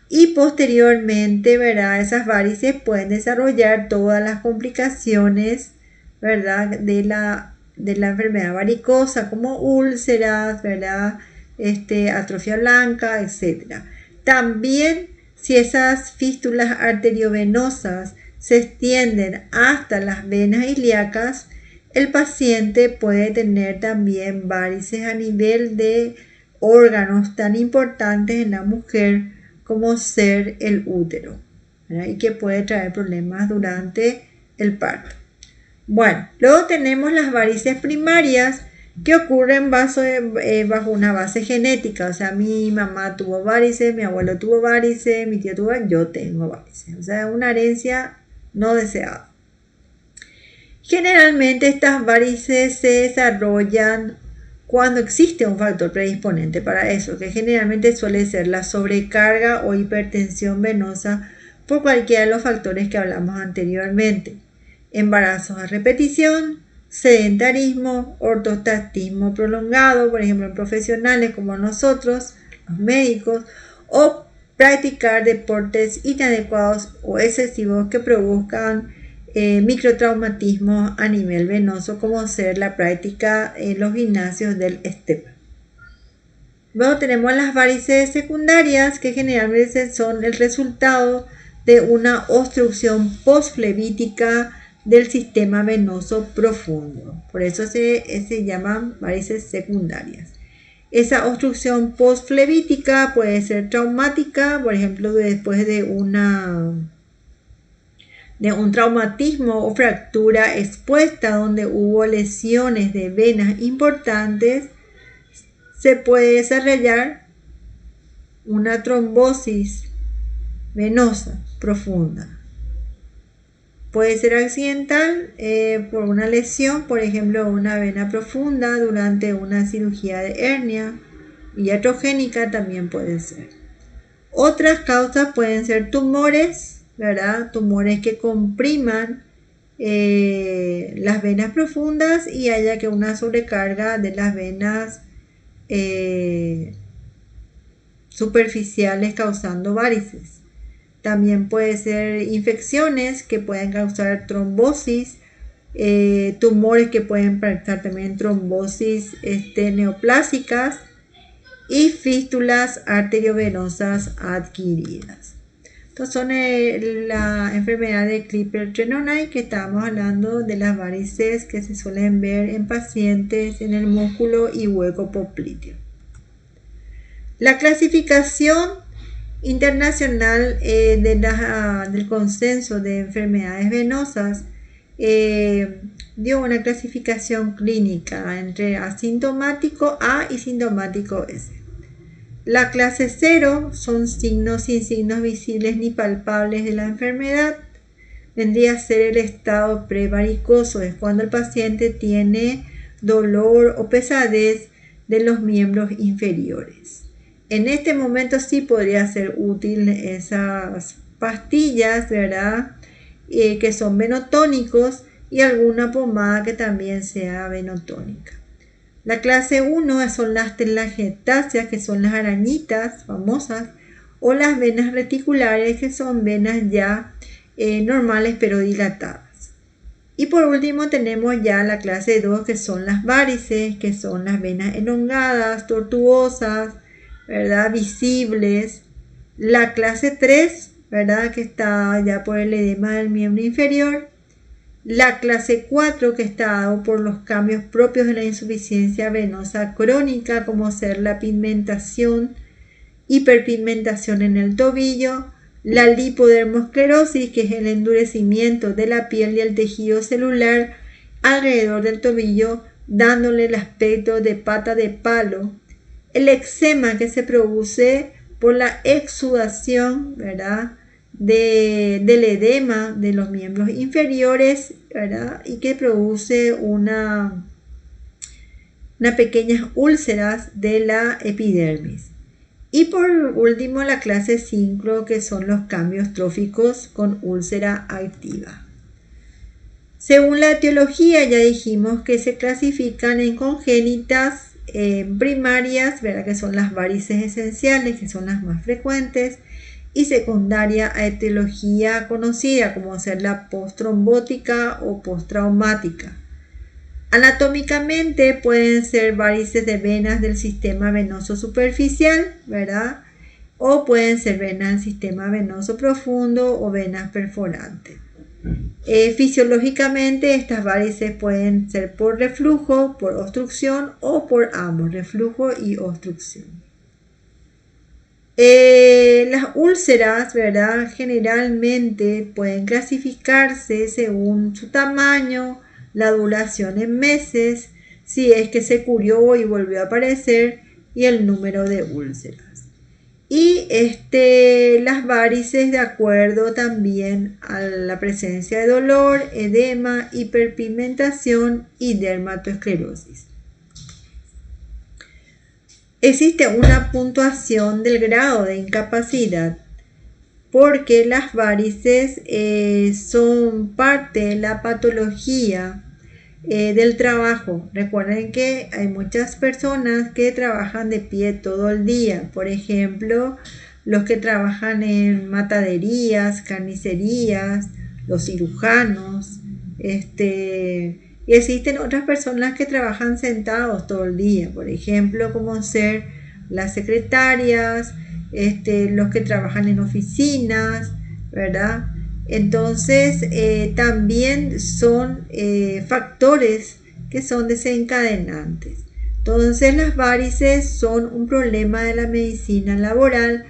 Y posteriormente, ¿verdad?, esas varices pueden desarrollar todas las complicaciones, ¿verdad?, de la enfermedad varicosa, como úlceras, ¿verdad?, atrofia blanca, etc. También, si esas fístulas arteriovenosas se extienden hasta las venas ilíacas, el paciente puede tener también varices a nivel de órganos tan importantes en la mujer como ser el útero, ¿verdad?, y que puede traer problemas durante el parto. Bueno, luego tenemos las varices primarias, que ocurren bajo una base genética. O sea, mi mamá tuvo varices, mi abuelo tuvo varices, mi tío tuvo, yo tengo varices. O sea, una herencia no deseada. Generalmente estas varices se desarrollan cuando existe un factor predisponente para eso, que generalmente suele ser la sobrecarga o hipertensión venosa por cualquiera de los factores que hablamos anteriormente. Embarazos a repetición, sedentarismo, ortostatismo prolongado, por ejemplo en profesionales como nosotros, los médicos, o practicar deportes inadecuados o excesivos que produzcan microtraumatismos a nivel venoso, como ser la práctica en los gimnasios del step. Luego tenemos las varices secundarias, que generalmente son el resultado de una obstrucción postflevítica del sistema venoso profundo. Por eso se llaman varices secundarias. Esa obstrucción postflevítica puede ser traumática, por ejemplo, después de un traumatismo o fractura expuesta donde hubo lesiones de venas importantes. Se puede desarrollar una trombosis venosa profunda. Puede ser accidental por una lesión, por ejemplo, una vena profunda durante una cirugía de hernia, iatrogénica también puede ser. Otras causas pueden ser tumores, ¿verdad? Tumores que compriman las venas profundas y haya que una sobrecarga de las venas superficiales causando varices. También puede ser infecciones que pueden causar trombosis, tumores que pueden causar también trombosis neoplásicas, y fístulas arteriovenosas adquiridas. Entonces son la enfermedad de Klippel-Trenaunay, que estábamos hablando de las varices que se suelen ver en pacientes en el músculo y hueco popliteo. La clasificación internacional del consenso de enfermedades venosas dio una clasificación clínica entre asintomático A y sintomático S. La clase 0 son signos sin signos visibles ni palpables de la enfermedad. Vendría a ser el estado prevaricoso, es cuando el paciente tiene dolor o pesadez de los miembros inferiores. En este momento sí podría ser útil esas pastillas, ¿verdad? Que son venotónicos, y alguna pomada que también sea venotónica. La clase 1 son las telangiectasias, que son las arañitas famosas, o las venas reticulares, que son venas ya normales pero dilatadas. Y por último tenemos ya la clase 2, que son las varices, que son las venas elongadas, tortuosas, ¿verdad? Visibles. La clase 3, ¿verdad? Que está ya por el edema del miembro inferior. La clase 4, que está dado por los cambios propios de la insuficiencia venosa crónica, como ser la pigmentación, hiperpigmentación en el tobillo, la lipodermosclerosis, que es el endurecimiento de la piel y el tejido celular alrededor del tobillo, dándole el aspecto de pata de palo, el eczema, que se produce por la exudación, ¿verdad?, del edema de los miembros inferiores, ¿verdad?, y que produce unas pequeñas úlceras de la epidermis. Y por último la clase 5, que son los cambios tróficos con úlcera activa. Según la etiología, ya dijimos que se clasifican en congénitas, primarias, ¿verdad?, que son las varices esenciales, que son las más frecuentes, y secundaria a etiología conocida como ser la postrombótica o postraumática. Anatómicamente pueden ser varices de venas del sistema venoso superficial, ¿verdad?, o pueden ser venas del sistema venoso profundo o venas perforantes. Fisiológicamente estas varices pueden ser por reflujo, por obstrucción o por ambos, reflujo y obstrucción. Las úlceras, ¿verdad?, generalmente pueden clasificarse según su tamaño, la duración en meses, si es que se curió y volvió a aparecer, y el número de úlceras. Y las varices de acuerdo también a la presencia de dolor, edema, hiperpigmentación y dermatoesclerosis. Existe una puntuación del grado de incapacidad porque las varices son parte de la patología del trabajo. Recuerden que hay muchas personas que trabajan de pie todo el día. Por ejemplo, los que trabajan en mataderías, carnicerías, los cirujanos, y existen otras personas que trabajan sentados todo el día, por ejemplo, como ser las secretarias, los que trabajan en oficinas, ¿verdad? Entonces, también son factores que son desencadenantes. Entonces, las varices son un problema de la medicina laboral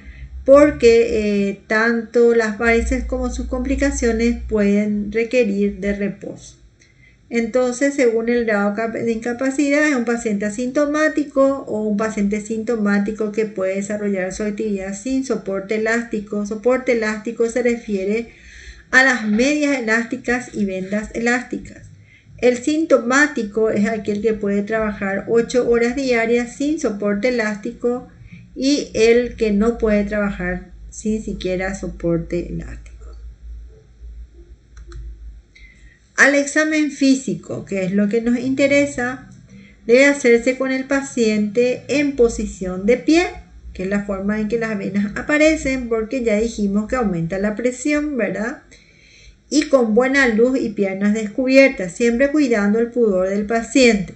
porque tanto las varices como sus complicaciones pueden requerir de reposo. Entonces, según el grado de incapacidad, es un paciente asintomático o un paciente sintomático que puede desarrollar su actividad sin soporte elástico. Soporte elástico se refiere a las medias elásticas y vendas elásticas. El sintomático es aquel que puede trabajar 8 horas diarias sin soporte elástico y el que no puede trabajar sin siquiera soporte elástico. Al examen físico, que es lo que nos interesa, debe hacerse con el paciente en posición de pie, que es la forma en que las venas aparecen, porque ya dijimos que aumenta la presión, ¿verdad? Y con buena luz y piernas descubiertas, siempre cuidando el pudor del paciente.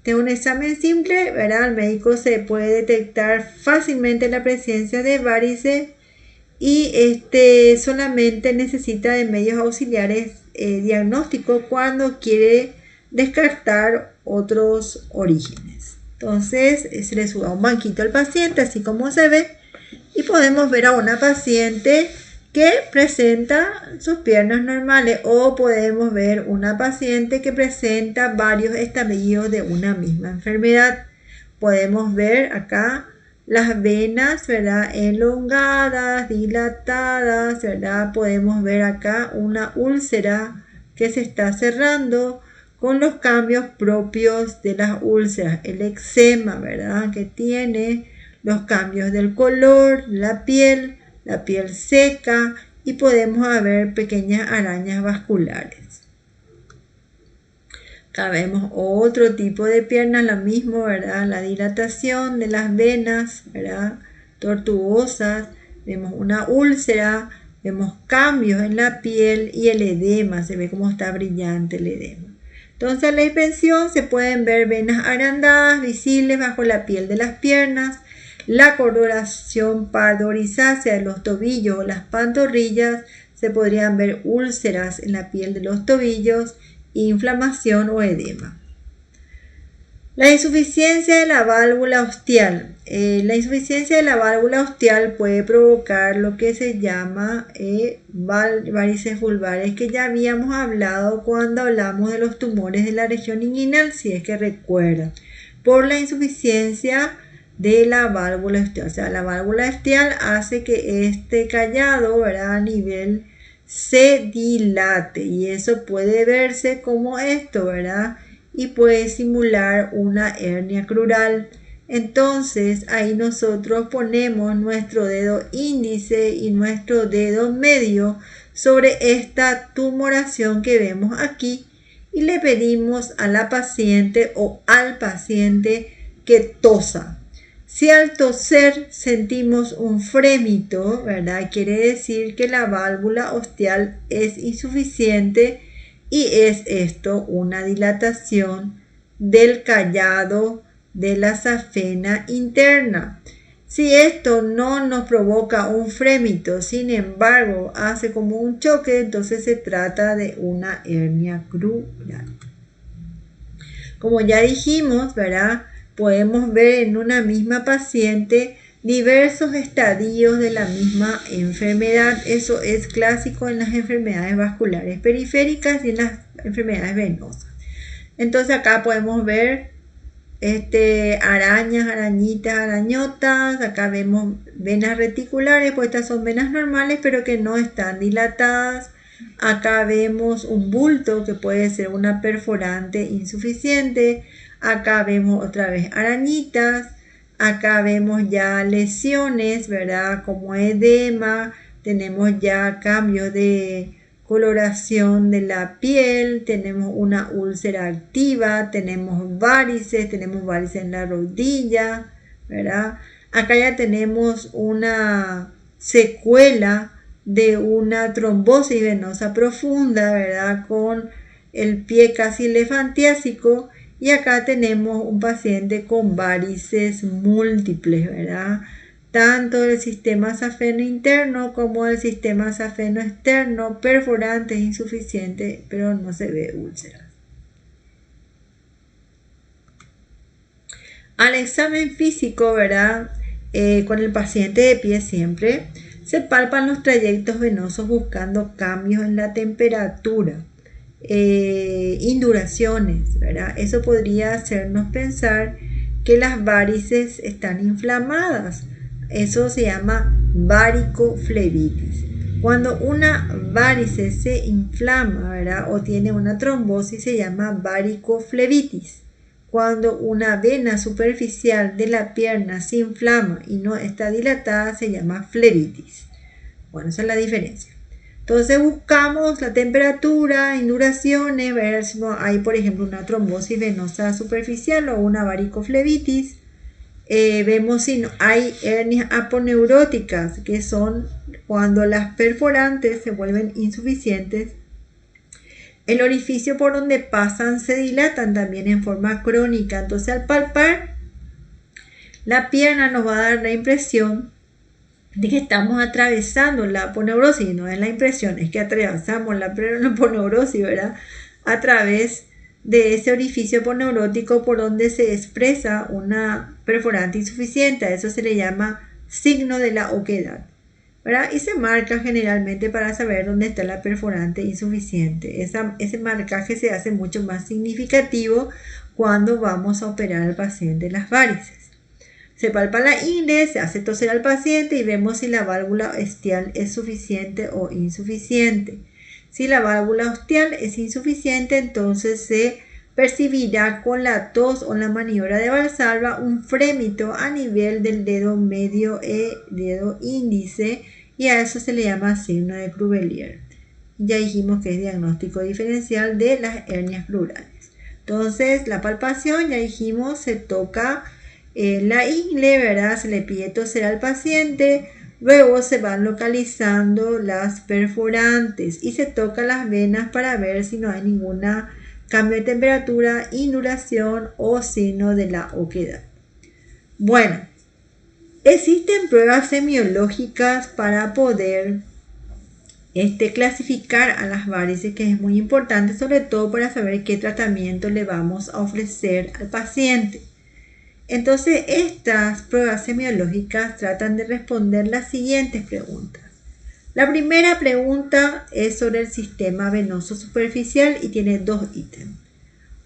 De un examen simple, ¿verdad? El médico se puede detectar fácilmente la presencia de varices y solamente necesita de medios auxiliares diagnósticos cuando quiere descartar otros orígenes. Entonces se le sube un banquito al paciente, así como se ve, y podemos ver a una paciente que presenta sus piernas normales, o podemos ver una paciente que presenta varios estadios de una misma enfermedad. Podemos ver acá las venas, ¿verdad? Elongadas, dilatadas, ¿verdad? Podemos ver acá una úlcera que se está cerrando con los cambios propios de las úlceras, el eczema, ¿verdad? Que tiene los cambios del color, la piel seca, y podemos ver pequeñas arañas vasculares. Acá vemos otro tipo de pierna, lo mismo, ¿verdad? La dilatación de las venas, ¿verdad? Tortuosas, vemos una úlcera, vemos cambios en la piel y el edema, se ve cómo está brillante el edema. Entonces, en la inspección se pueden ver venas agrandadas visibles bajo la piel de las piernas, la coloración pardo grisácea de los tobillos o las pantorrillas, se podrían ver úlceras en la piel de los tobillos, inflamación o edema. La insuficiencia de la válvula ostial. La insuficiencia de la válvula ostial puede provocar lo que se llama varices vulvares, que ya habíamos hablado cuando hablamos de los tumores de la región inguinal, si es que recuerdan, por la insuficiencia de la válvula ostial. O sea, la válvula ostial hace que este callado, ¿verdad?, a nivel se dilate, y eso puede verse como esto, ¿verdad? Y puede simular una hernia crural. Entonces ahí nosotros ponemos nuestro dedo índice y nuestro dedo medio sobre esta tumoración que vemos aquí, y le pedimos a la paciente o al paciente que tosa. Si al toser sentimos un frémito, ¿verdad?, quiere decir que la válvula ostial es insuficiente, y es esto una dilatación del callado de la safena interna. Si esto no nos provoca un frémito, sin embargo hace como un choque, entonces se trata de una hernia crural. Como ya dijimos, ¿verdad?, podemos ver en una misma paciente diversos estadios de la misma enfermedad. Eso es clásico en las enfermedades vasculares periféricas y en las enfermedades venosas. Entonces acá podemos ver arañas, arañitas, arañotas. Acá vemos venas reticulares, pues estas son venas normales pero que no están dilatadas. Acá vemos un bulto que puede ser una perforante insuficiente. Acá vemos otra vez arañitas. Acá vemos ya lesiones, ¿verdad?, como edema. Tenemos ya cambios de coloración de la piel. Tenemos una úlcera activa. Tenemos varices en la rodilla, ¿verdad? Acá ya tenemos una secuela de una trombosis venosa profunda, ¿verdad?, con el pie casi elefantiásico. Y acá tenemos un paciente con varices múltiples, ¿verdad?, tanto del sistema safeno interno como del sistema safeno externo, perforantes, insuficientes, pero no se ve úlceras. Al examen físico, ¿verdad?, con el paciente de pie siempre se palpan los trayectos venosos buscando cambios en la temperatura, induraciones, ¿verdad? Eso podría hacernos pensar que las varices están inflamadas. Eso se llama varicoflebitis. Cuando una varice se inflama, ¿verdad?, o tiene una trombosis, se llama varicoflebitis. Cuando una vena superficial de la pierna se inflama y no está dilatada, se llama flebitis. Bueno, esa es la diferencia. Entonces buscamos la temperatura, induraciones, ver si no hay, por ejemplo, una trombosis venosa superficial o una varicoflebitis. Vemos si no hay hernias aponeuróticas, que son cuando las perforantes se vuelven insuficientes. El orificio por donde pasan se dilatan también en forma crónica. Entonces, al palpar la pierna nos va a dar la impresión de que estamos atravesando la aponeurosis. No es la impresión, es que atravesamos la aponeurosis, ¿verdad? A través de ese orificio aponeurótico por donde se expresa una perforante insuficiente. A eso se le llama signo de la oquedad, ¿verdad? Y se marca generalmente para saber dónde está la perforante insuficiente. Ese marcaje se hace mucho más significativo cuando vamos a operar al paciente las varices. Se palpa la ingle, se hace toser al paciente y vemos si la válvula ostial es suficiente o insuficiente. Si la válvula ostial es insuficiente, entonces se percibirá con la tos o la maniobra de Valsalva un frémito a nivel del dedo medio e dedo índice, y a eso se le llama signo de Crubelier. Ya dijimos que es diagnóstico diferencial de las hernias pleurales. Entonces, la palpación, ya dijimos, se toca la ingle, ¿verdad? Se le pide toser al paciente. Luego se van localizando las perforantes y se toca las venas para ver si no hay ningún cambio de temperatura, induración o signo de la oquedad. Bueno, existen pruebas semiológicas para poder clasificar a las varices, que es muy importante, sobre todo para saber qué tratamiento le vamos a ofrecer al paciente. Entonces, estas pruebas semiológicas tratan de responder las siguientes preguntas. La primera pregunta es sobre el sistema venoso superficial y tiene dos ítems.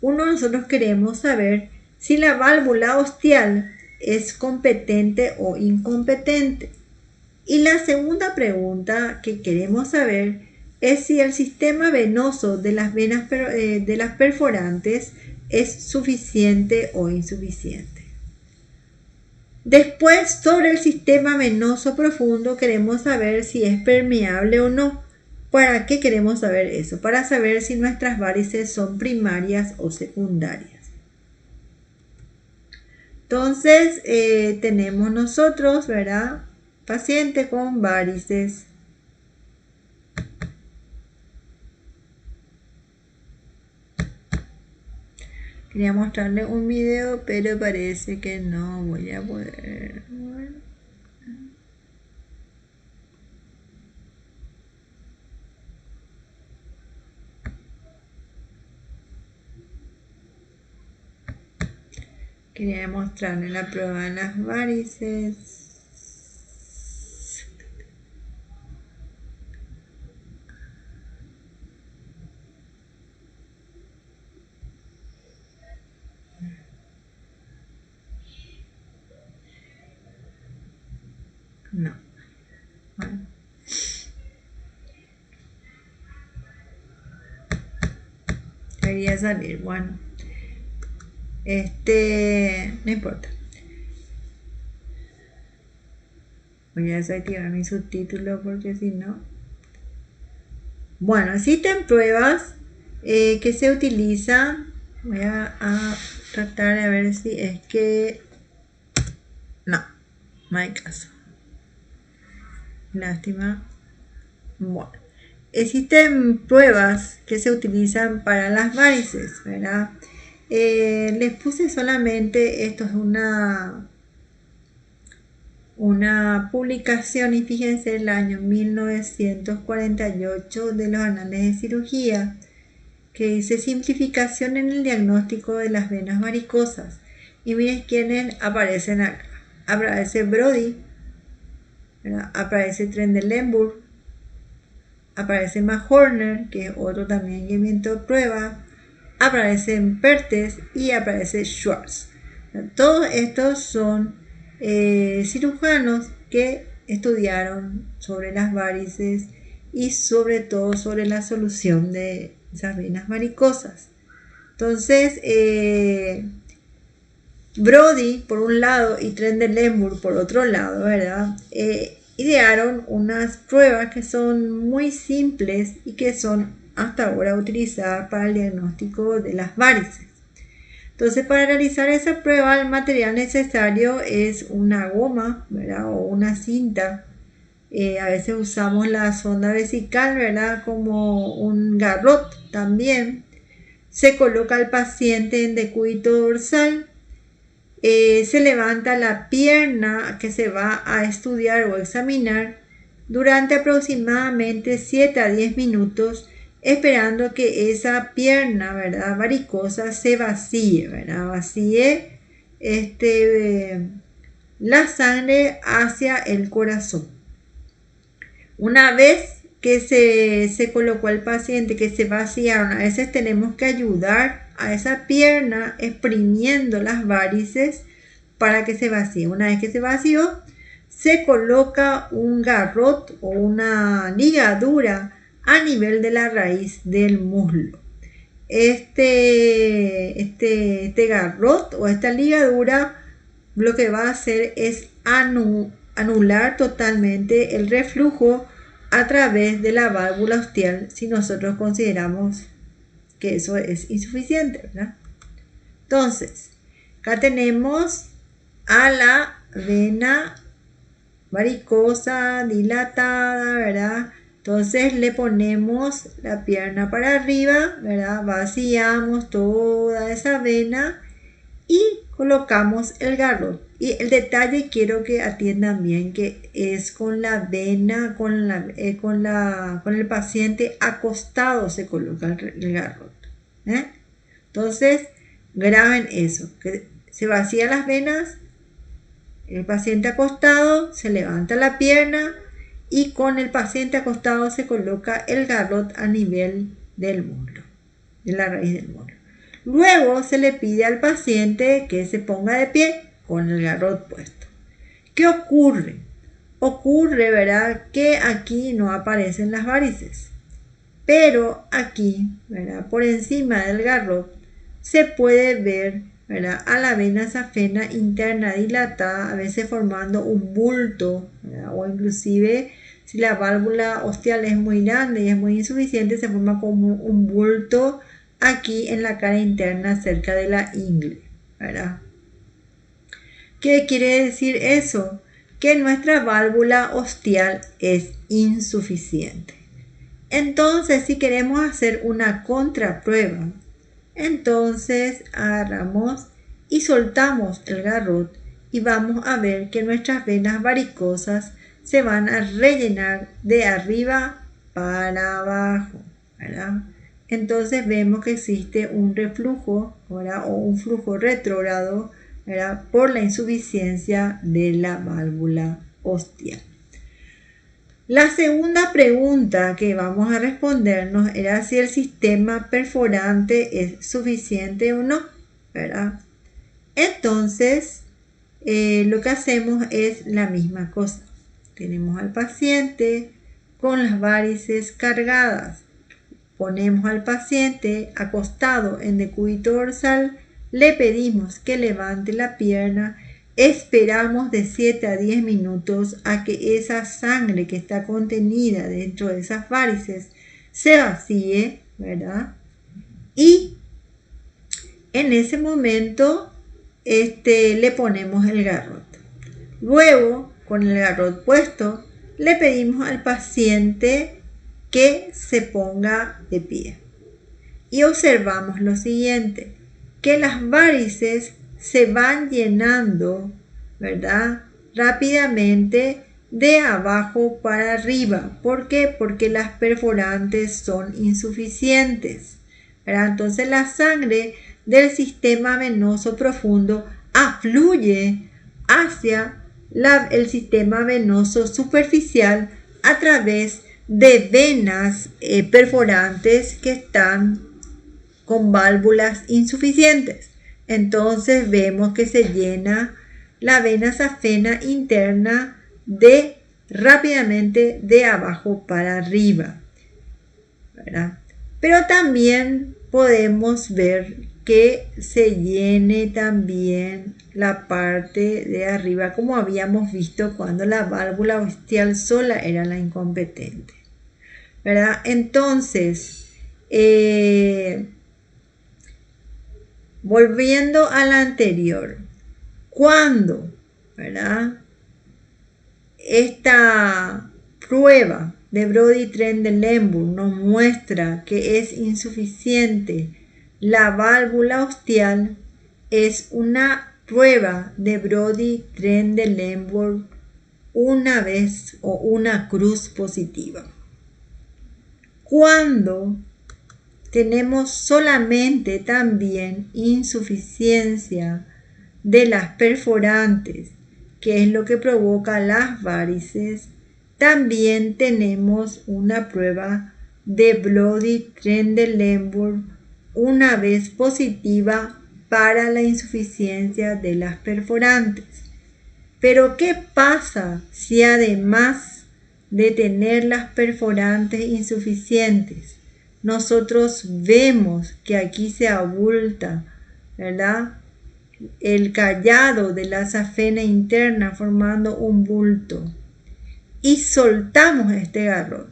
Uno, nosotros queremos saber si la válvula ostial es competente o incompetente. Y la segunda pregunta que queremos saber es si el sistema venoso de las venas de las perforantes es suficiente o insuficiente. Después, sobre el sistema venoso profundo, queremos saber si es permeable o no. ¿Para qué queremos saber eso? Para saber si nuestras varices son primarias o secundarias. Entonces, tenemos nosotros, ¿verdad? Paciente con varices. Quería mostrarle un video, pero parece que no voy a poder. Quería mostrarle la prueba de las varices. No. Bueno. Debería salir. Bueno. No importa. Voy a desactivar mi subtítulo porque si no. Bueno, existen pruebas que se utilizan. Voy a tratar de ver si es que. No hay caso. Lástima. Bueno, existen pruebas que se utilizan para las varices, ¿verdad? Les puse solamente, esto es una publicación, y fíjense, el año 1948 de los Anales de Cirugía, que dice simplificación en el diagnóstico de las venas varicosas. Y miren quiénes aparecen acá. Aparece Brody, ¿verdad? Aparece Trendelenburg, aparece Mahorner, que es otro también que inventó prueba, aparecen Pertes y aparece Schwartz. Todos estos son cirujanos que estudiaron sobre las varices y sobre todo sobre la solución de esas venas varicosas. Entonces, Brody por un lado y Trendelenburg por otro lado, ¿verdad? Idearon unas pruebas que son muy simples y que son hasta ahora utilizadas para el diagnóstico de las varices. Entonces, para realizar esa prueba, el material necesario es una goma, ¿verdad? O una cinta. A veces usamos la sonda vesical, ¿verdad? Como un garrot. también se coloca al paciente en decúbito dorsal, se levanta la pierna que se va a estudiar o examinar durante aproximadamente 7 a 10 minutos, esperando que esa pierna, ¿verdad?, varicosa se vacíe, ¿verdad? Vacíe la sangre hacia el corazón. Una vez que se colocó al paciente, que se vaciaron, a veces tenemos que ayudar a esa pierna exprimiendo las varices para que se vacíe. Una vez que se vació, se coloca un garrot o una ligadura a nivel de la raíz del muslo. Este garrot o esta ligadura lo que va a hacer es anular totalmente el reflujo a través de la válvula ostial si nosotros consideramos que eso es insuficiente, ¿verdad? Entonces, acá tenemos a la vena varicosa dilatada, ¿verdad? Entonces le ponemos la pierna para arriba, ¿verdad? Vaciamos toda esa vena y colocamos el garrot. Y el detalle quiero que atiendan bien, que es con la vena, con el paciente acostado se coloca el garrot. Entonces, graben eso, que se vacían las venas, el paciente acostado, se levanta la pierna y con el paciente acostado se coloca el garrot a nivel del muslo, de la raíz del muslo. Luego se le pide al paciente que se ponga de pie con el garrot puesto. ¿Qué ocurre? Ocurre, ¿verdad?, que aquí no aparecen las varices, pero aquí, ¿verdad?, por encima del garrot se puede ver, ¿verdad?, a la vena safena interna dilatada, a veces formando un bulto, ¿verdad?, o inclusive si la válvula ostial es muy grande y es muy insuficiente, se forma como un bulto aquí en la cara interna cerca de la ingle, ¿verdad? ¿Qué quiere decir eso? Que nuestra válvula ostial es insuficiente. Entonces, si queremos hacer una contraprueba, entonces agarramos y soltamos el garrot y vamos a ver que nuestras venas varicosas se van a rellenar de arriba para abajo, ¿verdad? Entonces vemos que existe un reflujo, ¿verdad?, o un flujo retrógrado, ¿verdad?, por la insuficiencia de la válvula ostial. La segunda pregunta que vamos a respondernos era si el sistema perforante es suficiente o no, ¿verdad? Entonces, lo que hacemos es la misma cosa. Tenemos al paciente con las varices cargadas. Ponemos al paciente acostado en decúbito dorsal, le pedimos que levante la pierna, esperamos de 7 a 10 minutos a que esa sangre que está contenida dentro de esas varices se vacíe, ¿verdad? Y en ese momento le ponemos el garrot. Luego, con el garrot puesto, le pedimos al paciente que se ponga de pie. Y observamos lo siguiente, que las varices se van llenando, ¿verdad?, rápidamente de abajo para arriba. ¿Por qué? Porque las perforantes son insuficientes, ¿verdad? Entonces la sangre del sistema venoso profundo afluye hacia el sistema venoso superficial a través de venas perforantes que están con válvulas insuficientes. Entonces vemos que se llena la vena safena interna rápidamente de abajo para arriba, ¿verdad? Pero también podemos ver que se llene también la parte de arriba, como habíamos visto cuando la válvula ostial sola era la incompetente, ¿verdad? Entonces, volviendo a la anterior, cuando, ¿verdad?, esta prueba de Brodie-Trendelenburg nos muestra que es insuficiente la válvula ostial, es una prueba de Brodie-Trendelenburg una vez o una cruz positiva. Cuando tenemos solamente también insuficiencia de las perforantes, que es lo que provoca las varices, también tenemos una prueba de Brodie-Trendelenburg una vez positiva para la insuficiencia de las perforantes. Pero ¿qué pasa si además de tener las perforantes insuficientes, nosotros vemos que aquí se abulta, ¿verdad?, el callado de la safena interna formando un bulto, y soltamos este garrot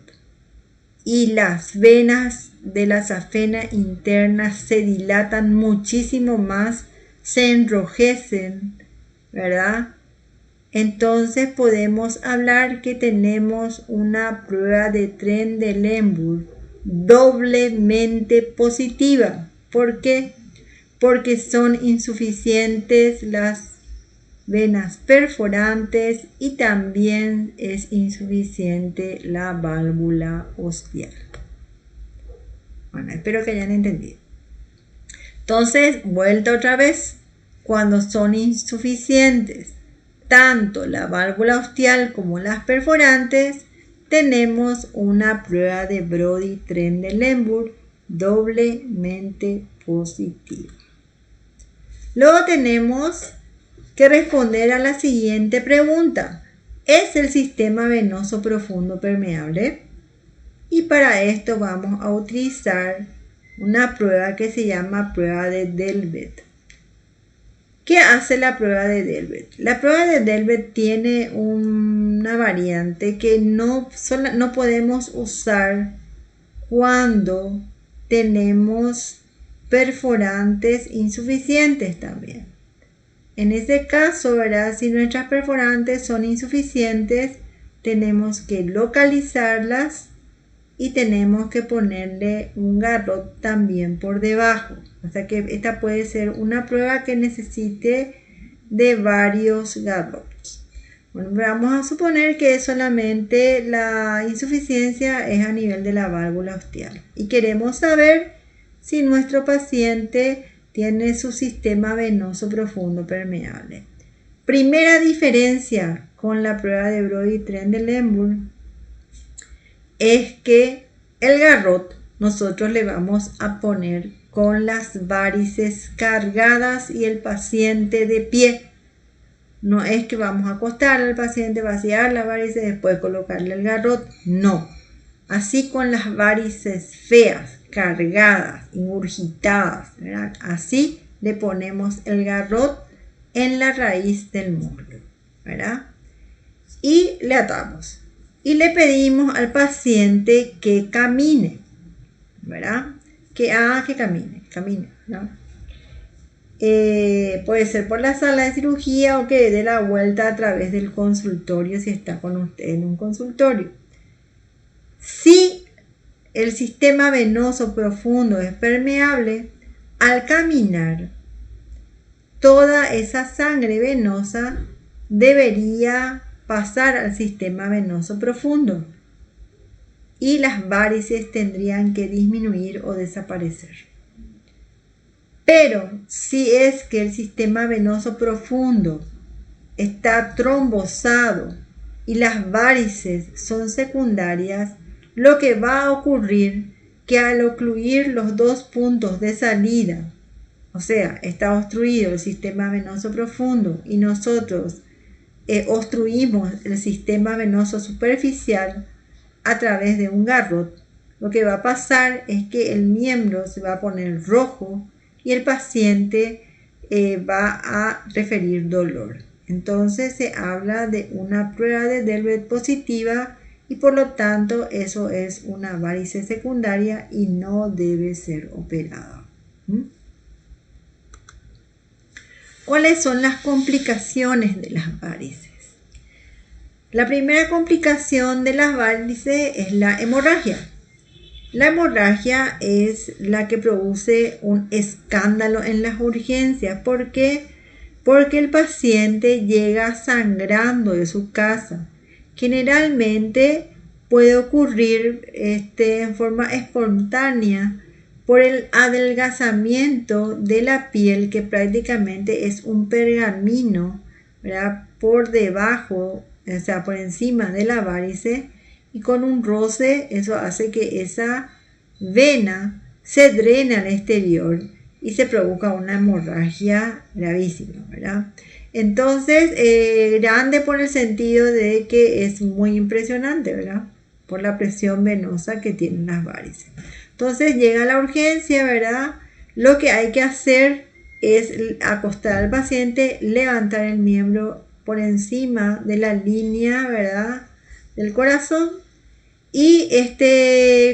y las venas de la safena interna se dilatan muchísimo más, se enrojecen, ¿verdad? Entonces podemos hablar que tenemos una prueba de Trendelenburg doblemente positiva. ¿Por qué? Porque son insuficientes las venas perforantes y también es insuficiente la válvula ostial. Bueno, espero que hayan entendido. Entonces, vuelta otra vez, cuando son insuficientes tanto la válvula ostial como las perforantes, tenemos una prueba de Brodie-Trendelenburg doblemente positiva. Luego tenemos que responder a la siguiente pregunta: ¿es el sistema venoso profundo permeable? Y para esto vamos a utilizar una prueba que se llama prueba de Delvet. ¿Qué hace la prueba de Delvet? La prueba de Delvet tiene una variante que no podemos usar cuando tenemos perforantes insuficientes también. En este caso, ¿verdad?, si nuestras perforantes son insuficientes, tenemos que localizarlas y tenemos que ponerle un garrot también por debajo. O sea que esta puede ser una prueba que necesite de varios garrots. Bueno, vamos a suponer que solamente la insuficiencia es a nivel de la válvula ostial y queremos saber si nuestro paciente tiene su sistema venoso profundo permeable. Primera diferencia con la prueba de Brodie-Trendelenburg es que el garrot nosotros le vamos a poner con las varices cargadas y el paciente de pie. No es que vamos a acostar al paciente, vaciar las varices y después colocarle el garrot. No. Así con las varices feas, cargadas, ingurgitadas, ¿verdad?, así le ponemos el garrot en la raíz del muslo, ¿verdad? Y le atamos. Y le pedimos al paciente que camine, ¿verdad? Que camine, ¿no? Puede ser por la sala de cirugía o que dé la vuelta a través del consultorio si está con usted en un consultorio. Si el sistema venoso profundo es permeable, al caminar, toda esa sangre venosa debería pasar al sistema venoso profundo y las varices tendrían que disminuir o desaparecer. Pero si es que el sistema venoso profundo está trombosado y las varices son secundarias, lo que va a ocurrir que al ocluir los dos puntos de salida, o sea, está obstruido el sistema venoso profundo y nosotros obstruimos el sistema venoso superficial a través de un garrot, lo que va a pasar es que el miembro se va a poner rojo y el paciente va a referir dolor. Entonces se habla de una prueba de Delvet positiva y por lo tanto eso es una varice secundaria y no debe ser operada. ¿Cuáles son las complicaciones de las varices? La primera complicación de las varices es la hemorragia. La hemorragia es la que produce un escándalo en las urgencias. ¿Por qué? Porque el paciente llega sangrando de su casa. Generalmente puede ocurrir en forma espontánea por el adelgazamiento de la piel, que prácticamente es un pergamino, ¿verdad?, por debajo, o sea, por encima de la varice, y con un roce eso hace que esa vena se drene al exterior y se provoca una hemorragia gravísima, ¿verdad? Entonces, grande por el sentido de que es muy impresionante, ¿verdad?, por la presión venosa que tienen las varices. Entonces llega a la urgencia, ¿verdad? Lo que hay que hacer es acostar al paciente, levantar el miembro por encima de la línea, ¿verdad?, del corazón, y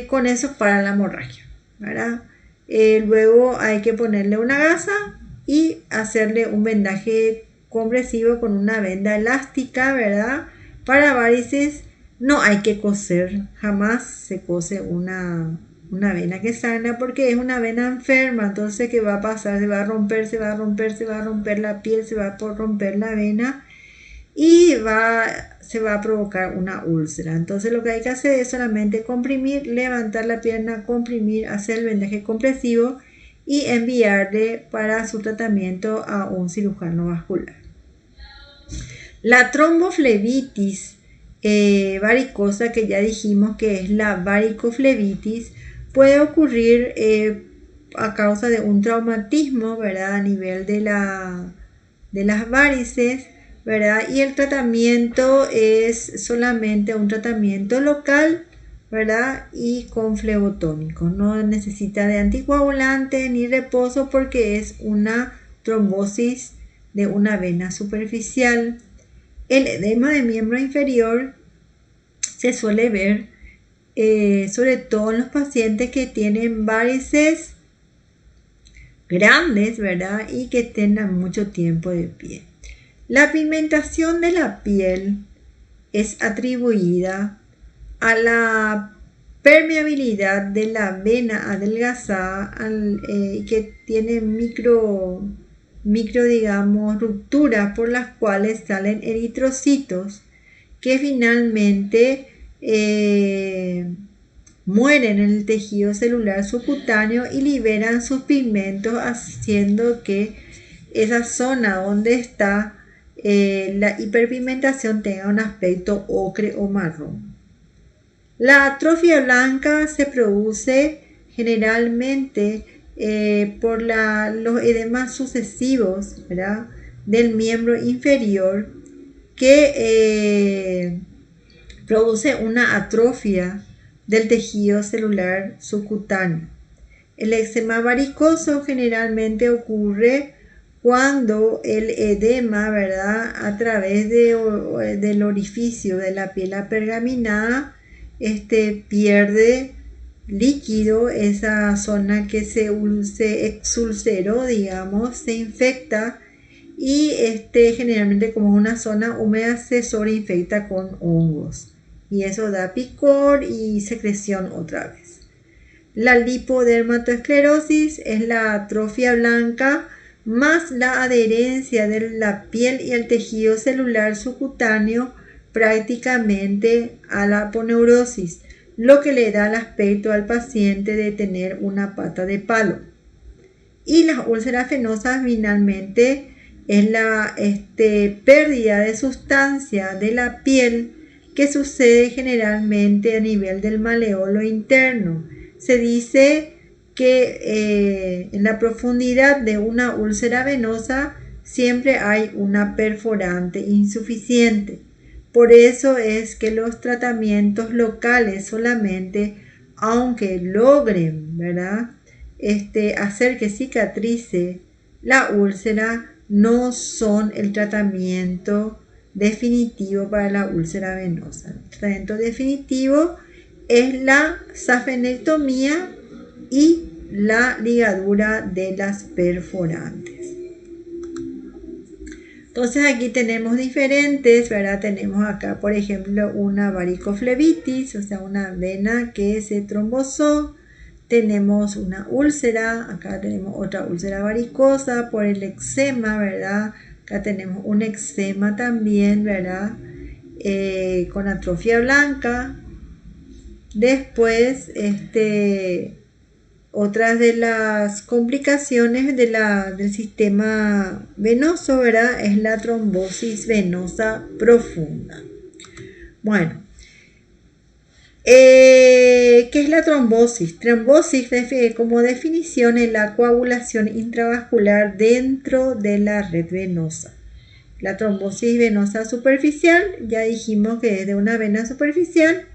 con eso para la hemorragia, ¿verdad? Luego hay que ponerle una gasa y hacerle un vendaje compresivo con una venda elástica, ¿verdad? Para varices no hay que coser, jamás se cose una vena que sana, porque es una vena enferma. Entonces, ¿qué va a pasar? Se va a romper, se va a romper la piel, se va a romper la vena y se va a provocar una úlcera. Entonces lo que hay que hacer es solamente comprimir, levantar la pierna, comprimir, hacer el vendaje compresivo y enviarle para su tratamiento a un cirujano vascular. La tromboflebitis varicosa, que ya dijimos que es la varicoflebitis, puede ocurrir a causa de un traumatismo, ¿verdad?, a nivel de las varices, ¿verdad? Y el tratamiento es solamente un tratamiento local, ¿verdad?, y con flebotónico. No necesita de anticoagulante ni reposo, porque es una trombosis de una vena superficial. El edema de miembro inferior se suele ver sobre todo en los pacientes que tienen varices grandes, ¿verdad?, y que tengan mucho tiempo de pie. La pigmentación de la piel es atribuida a la permeabilidad de la vena adelgazada, que tiene micro, digamos, rupturas por las cuales salen eritrocitos que finalmente mueren en el tejido celular subcutáneo y liberan sus pigmentos, haciendo que esa zona donde está la hiperpigmentación tenga un aspecto ocre o marrón. La atrofia blanca se produce generalmente por los edemas sucesivos, ¿verdad?, del miembro inferior, que produce una atrofia del tejido celular subcutáneo. El eczema varicoso generalmente ocurre cuando el edema, ¿verdad?, a través del orificio de la piel apergaminada pierde líquido, esa zona que se exulceró, digamos, se infecta, y generalmente, como una zona húmeda, se sobreinfecta con hongos y eso da picor y secreción otra vez. La lipodermatoesclerosis es la atrofia blanca más la adherencia de la piel y el tejido celular subcutáneo prácticamente a la aponeurosis, lo que le da el aspecto al paciente de tener una pata de palo. Y las úlceras venosas finalmente es la pérdida de sustancia de la piel, que sucede generalmente a nivel del maleolo interno. Se dice que en la profundidad de una úlcera venosa siempre hay una perforante insuficiente. Por eso es que los tratamientos locales solamente, aunque logren, ¿verdad?, hacer que cicatrice la úlcera, no son el tratamiento definitivo para la úlcera venosa. El tratamiento definitivo es la safenectomía y la ligadura de las perforantes. Entonces aquí tenemos diferentes, ¿verdad? Tenemos acá, por ejemplo, una varicoflebitis, o sea, una vena que se trombosó. Tenemos una úlcera, acá tenemos otra úlcera varicosa por el eczema, ¿verdad? Acá tenemos un eczema también, ¿verdad? Con atrofia blanca. Después, otras de las complicaciones del sistema venoso, ¿verdad? Es la trombosis venosa profunda. Bueno, ¿qué es la trombosis? Trombosis, como definición, es la coagulación intravascular dentro de la red venosa. La trombosis venosa superficial, ya dijimos que es de una vena superficial.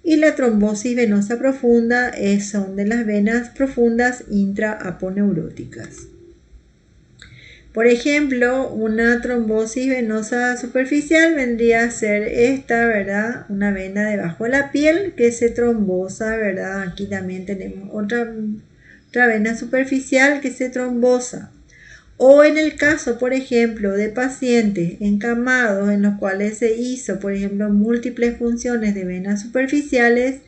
Y la trombosis venosa profunda son de las venas profundas intraaponeuróticas. Por ejemplo, una trombosis venosa superficial vendría a ser esta, ¿verdad? Una vena debajo de la piel que se trombosa, ¿verdad? Aquí también tenemos otra vena superficial que se trombosa. O en el caso, por ejemplo, de pacientes encamados en los cuales se hizo, por ejemplo, múltiples funciones de venas superficiales,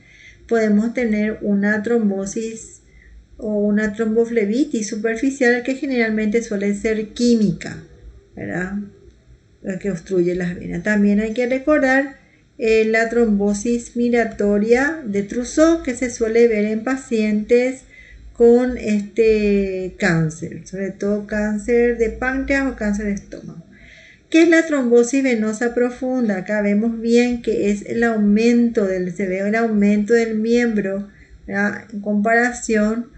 podemos tener una trombosis o una tromboflebitis superficial que generalmente suele ser química, ¿verdad? La que obstruye las venas. También hay que recordar la trombosis migratoria de Trousseau que se suele ver en pacientes con cáncer, sobre todo cáncer de páncreas o cáncer de estómago. ¿Qué es la trombosis venosa profunda? Acá vemos bien que es el aumento del miembro, ¿verdad? En comparación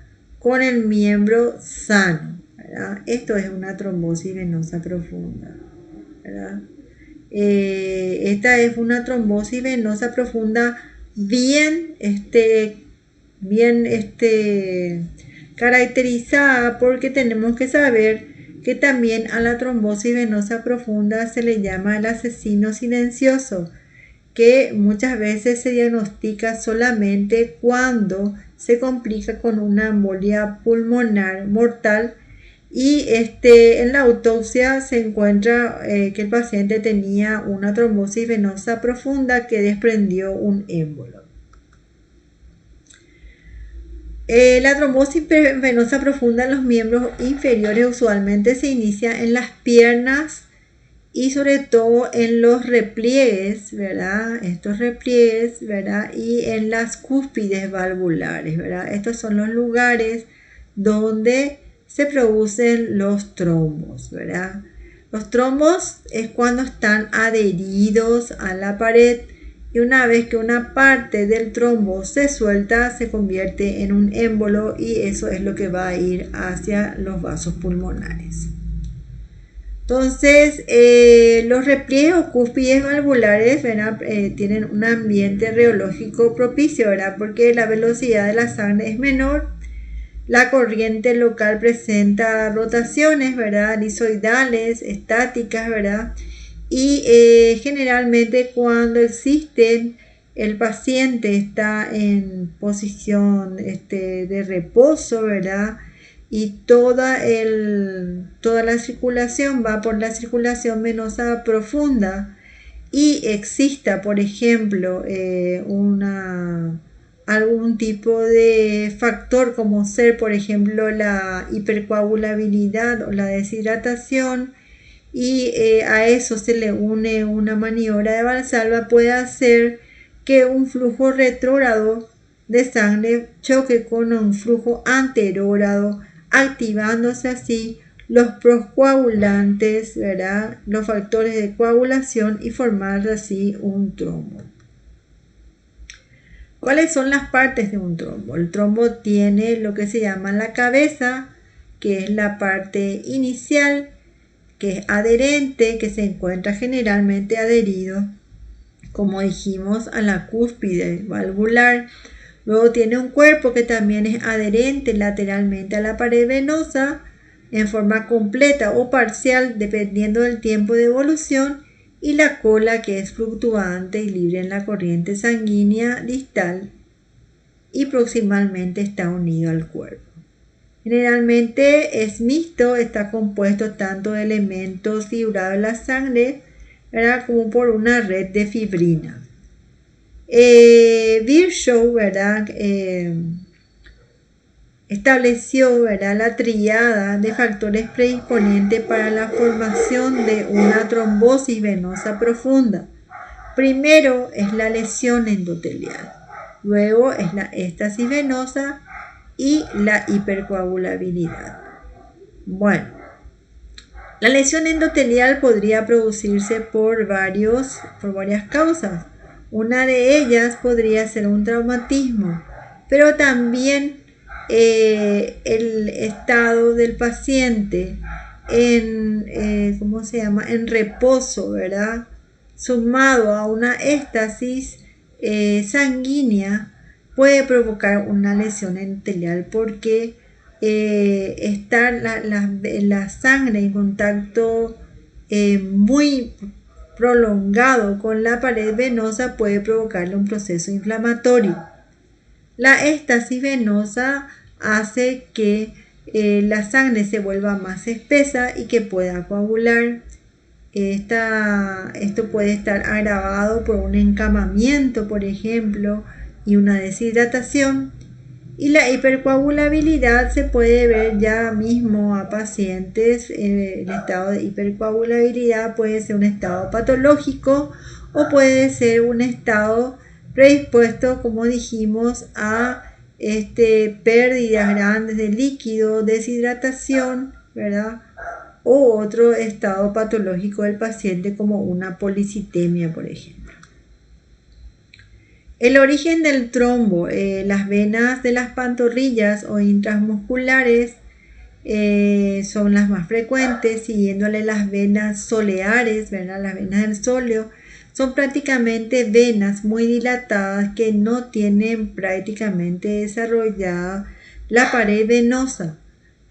con el miembro sano, ¿verdad? Esto es una trombosis venosa profunda, ¿verdad? Esta es una trombosis venosa profunda bien caracterizada, porque tenemos que saber que también a la trombosis venosa profunda se le llama el asesino silencioso, que muchas veces se diagnostica solamente cuando se complica con una embolia pulmonar mortal y en la autopsia se encuentra que el paciente tenía una trombosis venosa profunda que desprendió un émbolo. La trombosis venosa profunda en los miembros inferiores usualmente se inicia en las piernas y sobre todo en los repliegues, ¿verdad? Estos repliegues, ¿verdad? Y en las cúspides valvulares, ¿verdad? Estos son los lugares donde se producen los trombos, ¿verdad? Los trombos es cuando están adheridos a la pared y una vez que una parte del trombo se suelta, se convierte en un émbolo y eso es lo que va a ir hacia los vasos pulmonares. Entonces, los repliegues o cúspides valvulares, ¿verdad? Tienen un ambiente reológico propicio, ¿verdad? Porque la velocidad de la sangre es menor, la corriente local presenta rotaciones, ¿verdad? Lisoidales, estáticas, ¿verdad? Y generalmente cuando el paciente está en posición de reposo, ¿verdad? Y toda la circulación va por la circulación venosa profunda y exista, por ejemplo, algún tipo de factor como ser, por ejemplo, la hipercoagulabilidad o la deshidratación, y a eso se le une una maniobra de Valsalva, puede hacer que un flujo retrógrado de sangre choque con un flujo anterógrado, activándose así los proscoagulantes, ¿verdad? Los factores de coagulación y formar así un trombo. ¿Cuáles son las partes de un trombo? El trombo tiene lo que se llama la cabeza, que es la parte inicial, que es adherente, que se encuentra generalmente adherido, como dijimos, a la cúspide valvular. Luego tiene un cuerpo que también es adherente lateralmente a la pared venosa en forma completa o parcial dependiendo del tiempo de evolución, y la cola, que es fluctuante y libre en la corriente sanguínea distal y proximalmente está unido al cuerpo. Generalmente es mixto, está compuesto tanto de elementos figurados en la sangre, ¿verdad?, como por una red de fibrina. Virchow, ¿verdad?, estableció, ¿verdad?, la tríada de factores predisponentes para la formación de una trombosis venosa profunda. Primero es la lesión endotelial, luego es la éstasis venosa y la hipercoagulabilidad. Bueno, la lesión endotelial podría producirse por varias causas. Una de ellas podría ser un traumatismo, pero también el estado del paciente en reposo, ¿verdad?, sumado a una éstasis sanguínea, puede provocar una lesión endotelial porque estar la sangre en contacto muy prolongado con la pared venosa puede provocarle un proceso inflamatorio. La éstasis venosa hace que la sangre se vuelva más espesa y que pueda coagular. Esto puede estar agravado por un encamamiento, por ejemplo, y una deshidratación. Y la hipercoagulabilidad se puede ver ya mismo a pacientes. El estado de hipercoagulabilidad puede ser un estado patológico o puede ser un estado predispuesto, como dijimos, a pérdidas grandes de líquido, deshidratación, ¿verdad?, o otro estado patológico del paciente como una policitemia, por ejemplo. El origen del trombo, las venas de las pantorrillas o intramusculares son las más frecuentes, siguiéndole las venas soleares, ¿verdad?, las venas del sóleo. Son prácticamente venas muy dilatadas que no tienen prácticamente desarrollada la pared venosa.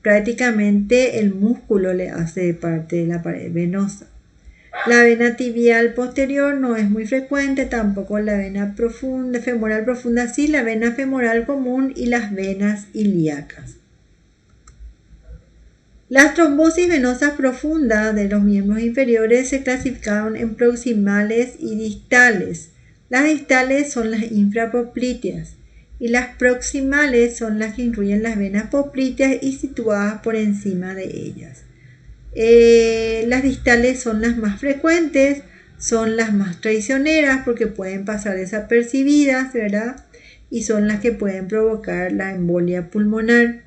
Prácticamente el músculo le hace parte de la pared venosa. La vena tibial posterior no es muy frecuente, tampoco la vena femoral profunda, sí, la vena femoral común y las venas ilíacas. Las trombosis venosas profundas de los miembros inferiores se clasificaron en proximales y distales. Las distales son las infrapoplíteas y las proximales son las que incluyen las venas poplíteas y situadas por encima de ellas. Las distales son las más frecuentes, son las más traicioneras porque pueden pasar desapercibidas, ¿verdad?, y son las que pueden provocar la embolia pulmonar.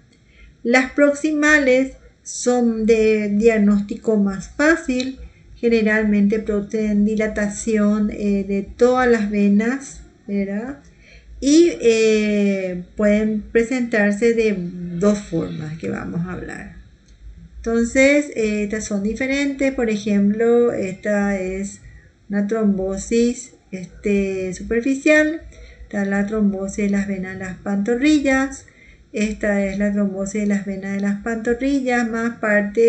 Las proximales son de diagnóstico más fácil, generalmente producen dilatación de todas las venas, ¿verdad?, y pueden presentarse de dos formas que vamos a hablar. Entonces, estas son diferentes. Por ejemplo, esta es una trombosis superficial. Está la trombosis de las venas de las pantorrillas. Esta es la trombosis de las venas de las pantorrillas más parte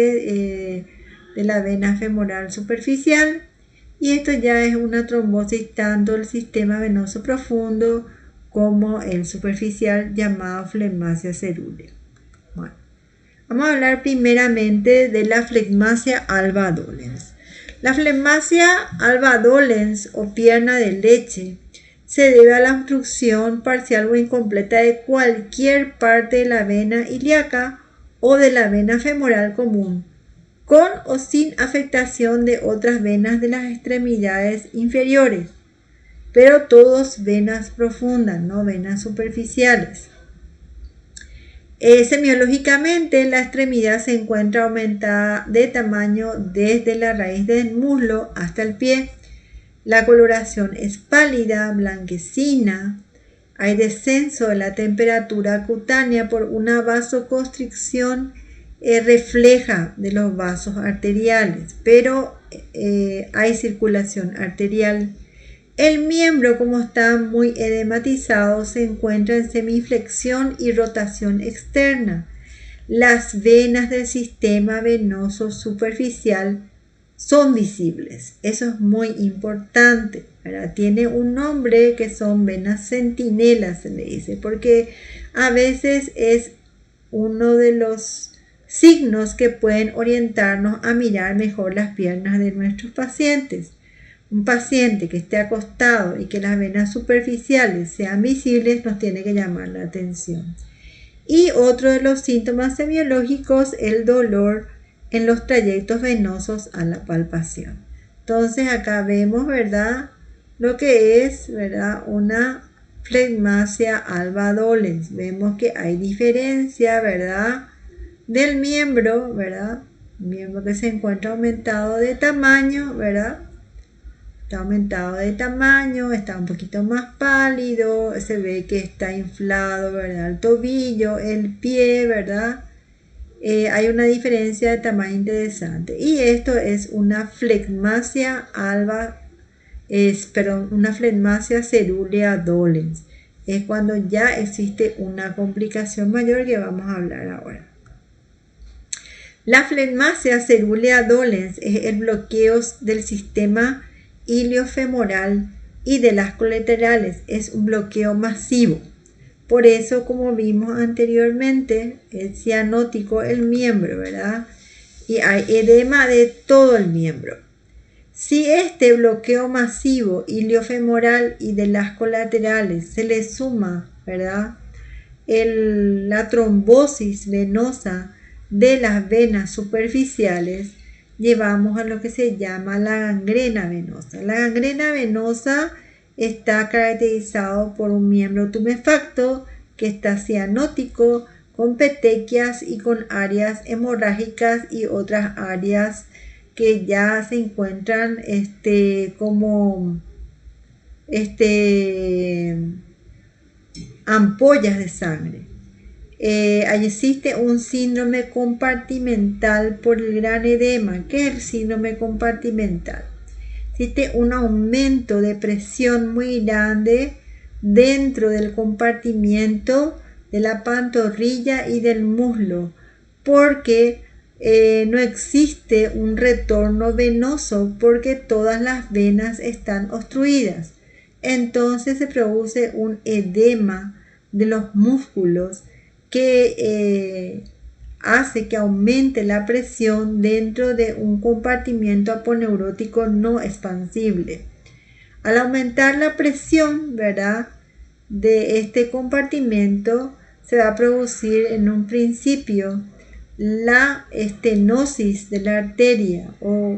de la vena femoral superficial. Y esto ya es una trombosis tanto del sistema venoso profundo como el superficial, llamado flegmasia cerúlea. Bueno, vamos a hablar primeramente de la flegmasia alba dolens. La flegmasia alba dolens o pierna de leche se debe a la obstrucción parcial o incompleta de cualquier parte de la vena ilíaca o de la vena femoral común, con o sin afectación de otras venas de las extremidades inferiores, pero todos venas profundas, no venas superficiales. Semiológicamente, la extremidad se encuentra aumentada de tamaño desde la raíz del muslo hasta el pie. La coloración es pálida, blanquecina. Hay descenso de la temperatura cutánea por una vasoconstricción refleja de los vasos arteriales, pero hay circulación arterial. El miembro, como está muy edematizado, se encuentra en semiflexión y rotación externa. Las venas del sistema venoso superficial son visibles. Eso es muy importante, ¿verdad? Tiene un nombre que son venas centinelas, se le dice, porque a veces es uno de los signos que pueden orientarnos a mirar mejor las piernas de nuestros pacientes. Un paciente que esté acostado y que las venas superficiales sean visibles nos tiene que llamar la atención. Y otro de los síntomas semiológicos, el dolor en los trayectos venosos a la palpación. Entonces acá vemos, ¿verdad?, lo que es, ¿verdad?, una flegmasia alba dolens. Vemos que hay diferencia, ¿verdad?, del miembro, ¿verdad?, miembro que se encuentra aumentado de tamaño, ¿verdad?, está aumentado de tamaño, está un poquito más pálido, se ve que está inflado, ¿verdad?, el tobillo, el pie, ¿verdad? Hay una diferencia de tamaño interesante. Y esto es una flegmasia alba, una flegmasia cerúlea dolens. Es cuando ya existe una complicación mayor que vamos a hablar ahora. La flegmasia cerúlea dolens es el bloqueo del sistema iliofemoral y de las colaterales. Es un bloqueo masivo. Por eso, como vimos anteriormente, es cianótico el miembro, ¿verdad? Y hay edema de todo el miembro. Si este bloqueo masivo iliofemoral y de las colaterales se le suma, ¿verdad?, la trombosis venosa de las venas superficiales, llevamos a lo que se llama la gangrena venosa. La gangrena venosa está caracterizado por un miembro tumefacto que está cianótico, con petequias y con áreas hemorrágicas y otras áreas que ya se encuentran como ampollas de sangre. Ahí existe un síndrome compartimental por el gran edema. ¿Qué es el síndrome compartimental? Existe un aumento de presión muy grande dentro del compartimiento de la pantorrilla y del muslo, porque no existe un retorno venoso, porque todas las venas están obstruidas. Entonces se produce un edema de los músculos que hace que aumente la presión dentro de un compartimiento aponeurótico no expansible. Al aumentar la presión, ¿verdad?, de este compartimento, se va a producir en un principio la estenosis de la arteria o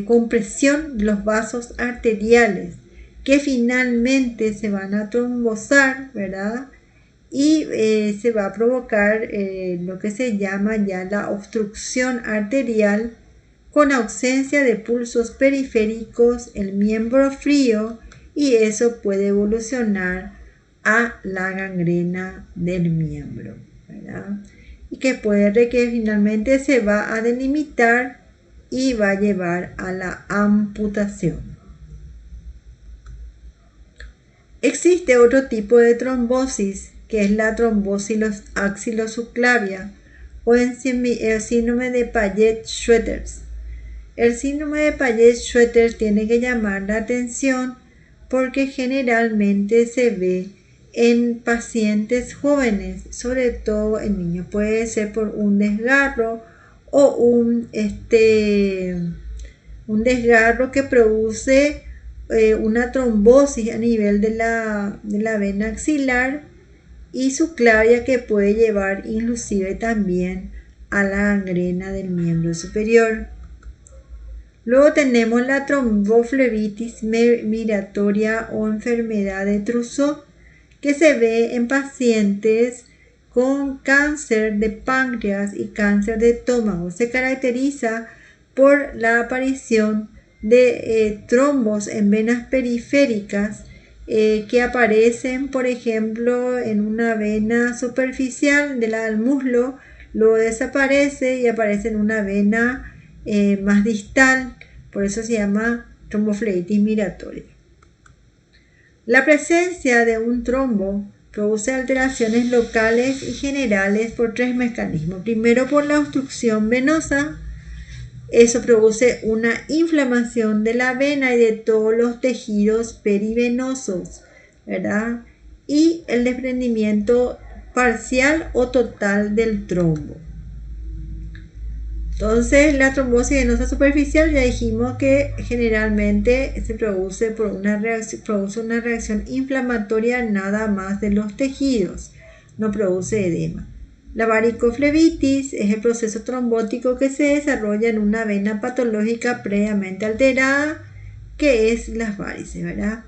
compresión de los vasos arteriales, que finalmente se van a trombosar, ¿verdad?, y se va a provocar lo que se llama ya la obstrucción arterial, con ausencia de pulsos periféricos, el miembro frío, y eso puede evolucionar a la gangrena del miembro, ¿verdad?, y que finalmente se va a delimitar y va a llevar a la amputación. Existe otro tipo de trombosis, que es la trombosis axilosubclavia o el síndrome de Paget-Schwetters. El síndrome de Paget-Schwetters tiene que llamar la atención porque generalmente se ve en pacientes jóvenes, sobre todo en niños. Puede ser por un desgarro o un desgarro que produce una trombosis a nivel de la vena axilar y subclavia, que puede llevar inclusive también a la gangrena del miembro superior. Luego tenemos la tromboflebitis migratoria o enfermedad de Trousseau, que se ve en pacientes con cáncer de páncreas y cáncer de estómago. Se caracteriza por la aparición de trombos en venas periféricas que aparecen, por ejemplo, en una vena superficial del muslo, luego desaparece y aparece en una vena más distal. Por eso se llama tromboflebitis migratoria. La presencia de un trombo produce alteraciones locales y generales por tres mecanismos. Primero, por la obstrucción venosa. Eso produce una inflamación de la vena y de todos los tejidos perivenosos, ¿verdad? Y el desprendimiento parcial o total del trombo. Entonces, la trombosis venosa superficial ya dijimos que generalmente se produce por una reacción inflamatoria nada más de los tejidos, no produce edema. La varicoflebitis es el proceso trombótico que se desarrolla en una vena patológica previamente alterada, que es las varices, ¿verdad?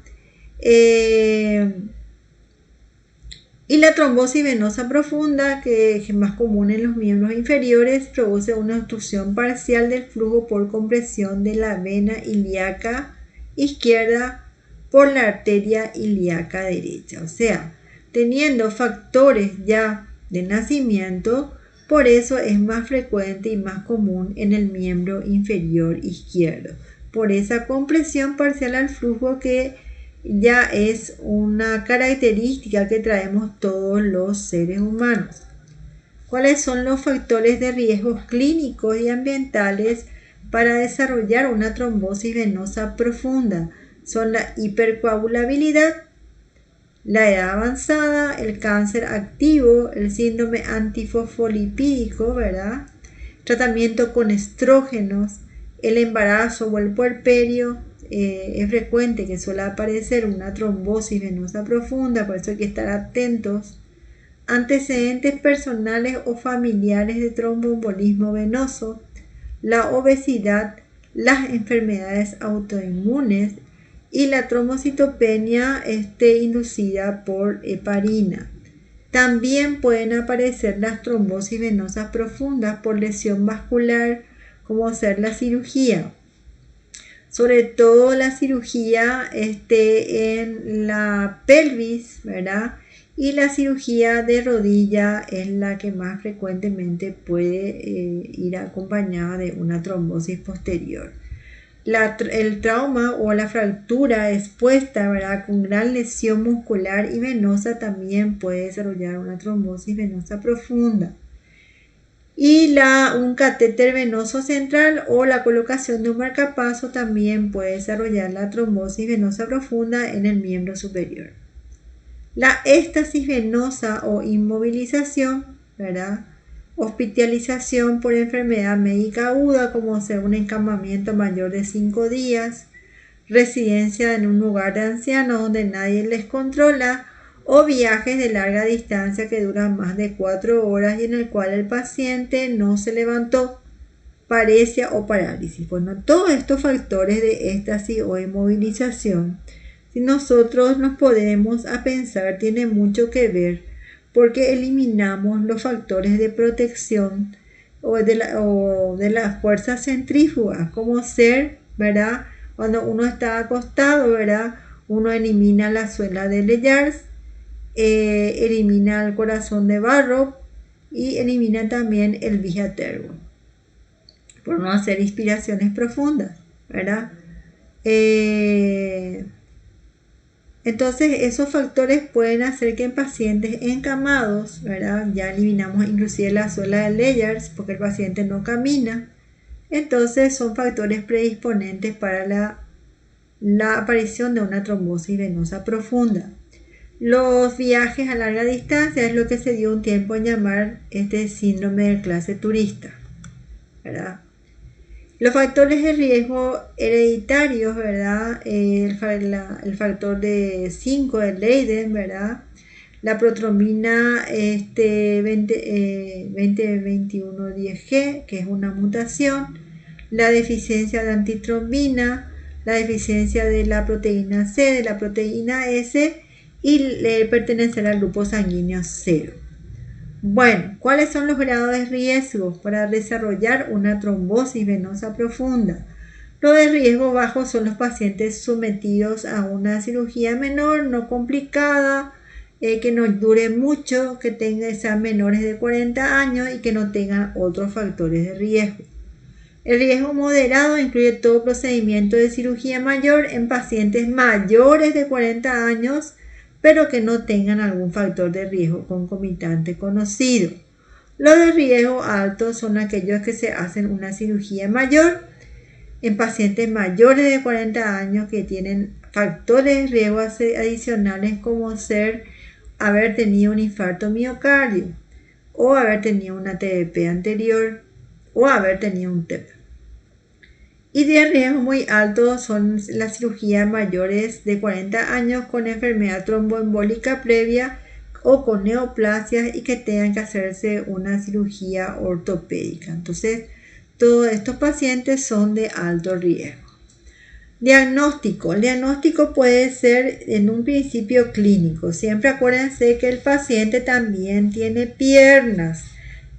Y la trombosis venosa profunda, que es más común en los miembros inferiores, produce una obstrucción parcial del flujo por compresión de la vena ilíaca izquierda por la arteria ilíaca derecha. O sea, teniendo factores ya de nacimiento, por eso es más frecuente y más común en el miembro inferior izquierdo, por esa compresión parcial al flujo que ya es una característica que traemos todos los seres humanos. ¿Cuáles son los factores de riesgos clínicos y ambientales para desarrollar una trombosis venosa profunda? Son la hipercoagulabilidad, la edad avanzada, el cáncer activo, el síndrome antifosfolipídico, ¿verdad? Tratamiento con estrógenos, el embarazo o el puerperio. Es frecuente que suele aparecer una trombosis venosa profunda, por eso hay que estar atentos. Antecedentes personales o familiares de tromboembolismo venoso, la obesidad, las enfermedades autoinmunes y la trombocitopenia inducida por heparina. También pueden aparecer las trombosis venosas profundas por lesión vascular, como ser la cirugía. Sobre todo la cirugía en la pelvis, ¿verdad? Y la cirugía de rodilla es la que más frecuentemente puede ir acompañada de una trombosis posterior. El trauma o la fractura expuesta, ¿verdad?, con gran lesión muscular y venosa también puede desarrollar una trombosis venosa profunda. Y un catéter venoso central o la colocación de un marcapaso también puede desarrollar la trombosis venosa profunda en el miembro superior. La éstasis venosa o inmovilización, ¿verdad?, hospitalización por enfermedad médica aguda, como ser un encamamiento mayor de 5 días, residencia en un lugar de ancianos donde nadie les controla, o viajes de larga distancia que duran más de 4 horas y en el cual el paciente no se levantó, paresia o parálisis. Bueno, todos estos factores de éstasis o inmovilización, si nosotros nos podemos a pensar, tiene mucho que ver porque eliminamos los factores de protección o de las fuerzas centrífugas, como ser, ¿verdad?, cuando uno está acostado, ¿verdad?, uno elimina la suela de Leyers, elimina el corazón de barro y elimina también el bijatergo, por no hacer inspiraciones profundas, ¿verdad? Entonces esos factores pueden hacer que en pacientes encamados, ¿verdad?, ya eliminamos inclusive la suela de Leyers porque el paciente no camina. Entonces son factores predisponentes para la aparición de una trombosis venosa profunda. Los viajes a larga distancia es lo que se dio un tiempo en llamar síndrome de clase turista, ¿verdad? Los factores de riesgo hereditarios, ¿verdad? El factor de 5 de Leiden, ¿verdad? La protrombina 2021-10G, que es una mutación, la deficiencia de antitrombina, la deficiencia de la proteína C, de la proteína S y pertenecer al grupo sanguíneo 0. Bueno, ¿cuáles son los grados de riesgo para desarrollar una trombosis venosa profunda? Los de riesgo bajo son los pacientes sometidos a una cirugía menor, no complicada, que no dure mucho, que sean menores de 40 años y que no tengan otros factores de riesgo. El riesgo moderado incluye todo procedimiento de cirugía mayor en pacientes mayores de 40 años, pero que no tengan algún factor de riesgo concomitante conocido. Los de riesgo alto son aquellos que se hacen una cirugía mayor en pacientes mayores de 40 años que tienen factores de riesgo adicionales como ser haber tenido un infarto miocardio, o haber tenido una TBP anterior, o haber tenido un TEP. Y de riesgo muy alto son las cirugías mayores de 40 años con enfermedad tromboembólica previa o con neoplasias y que tengan que hacerse una cirugía ortopédica. Entonces, todos estos pacientes son de alto riesgo. Diagnóstico. El diagnóstico puede ser en un principio clínico. Siempre acuérdense que el paciente también tiene piernas.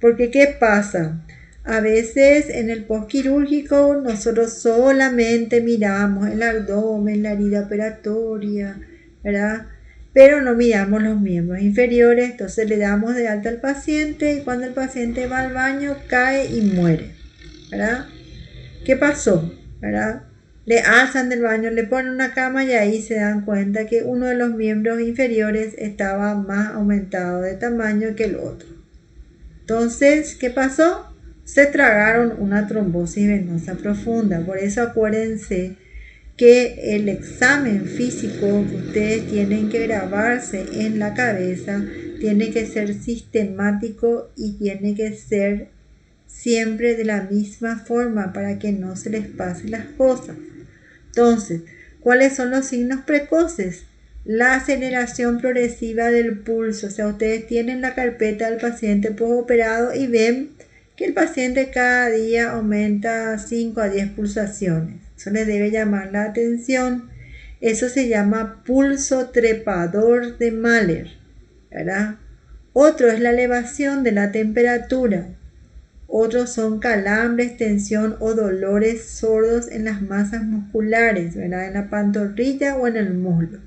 Porque ¿qué pasa? A veces en el postquirúrgico nosotros solamente miramos el abdomen, la herida operatoria, ¿verdad? Pero no miramos los miembros inferiores, entonces le damos de alta al paciente y cuando el paciente va al baño cae y muere, ¿verdad? ¿Qué pasó? ¿Verdad? Le alzan del baño, le ponen una cama y ahí se dan cuenta que uno de los miembros inferiores estaba más aumentado de tamaño que el otro. Entonces, ¿qué pasó? Se tragaron una trombosis venosa profunda. Por eso acuérdense que el examen físico que ustedes tienen que grabarse en la cabeza tiene que ser sistemático y tiene que ser siempre de la misma forma para que no se les pase las cosas. Entonces, ¿cuáles son los signos precoces? La aceleración progresiva del pulso. O sea, ustedes tienen la carpeta del paciente postoperado y ven que el paciente cada día aumenta 5 a 10 pulsaciones. Eso les debe llamar la atención. Eso se llama pulso trepador de Mahler, ¿verdad? Otro es la elevación de la temperatura. Otros son calambres, tensión o dolores sordos en las masas musculares, ¿verdad? En la pantorrilla o en el muslo.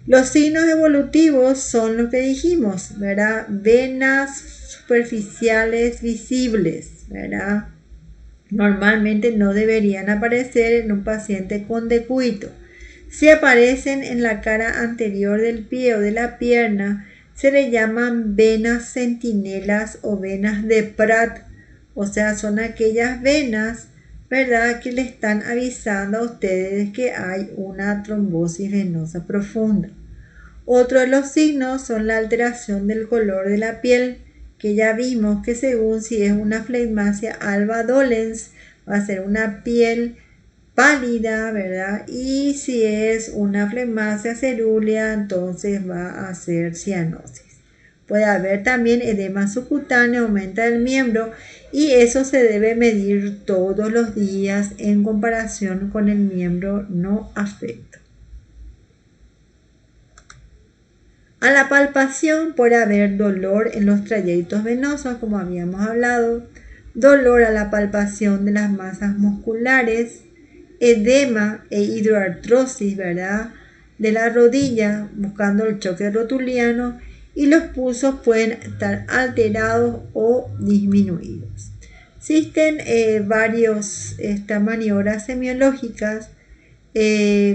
Los signos evolutivos son lo que dijimos, ¿verdad? Venas superficiales visibles, ¿verdad? Normalmente no deberían aparecer en un paciente con decúbito. Si aparecen en la cara anterior del pie o de la pierna, se le llaman venas centinelas o venas de Pratt. O sea, son aquellas venas, ¿verdad?, que le están avisando a ustedes que hay una trombosis venosa profunda. Otro de los signos son la alteración del color de la piel, que ya vimos que según si es una flegmasia alba dolens, va a ser una piel pálida, ¿verdad? Y si es una flegmasia cerúlea, entonces va a ser cianosis. Puede haber también edema subcutáneo, aumenta el miembro y eso se debe medir todos los días en comparación con el miembro no afecto. A la palpación puede haber dolor en los trayectos venosos, como habíamos hablado, dolor a la palpación de las masas musculares, edema e hidroartrosis, ¿verdad?, de la rodilla, buscando el choque rotuliano, y los pulsos pueden estar alterados o disminuidos. Existen varias maniobras semiológicas,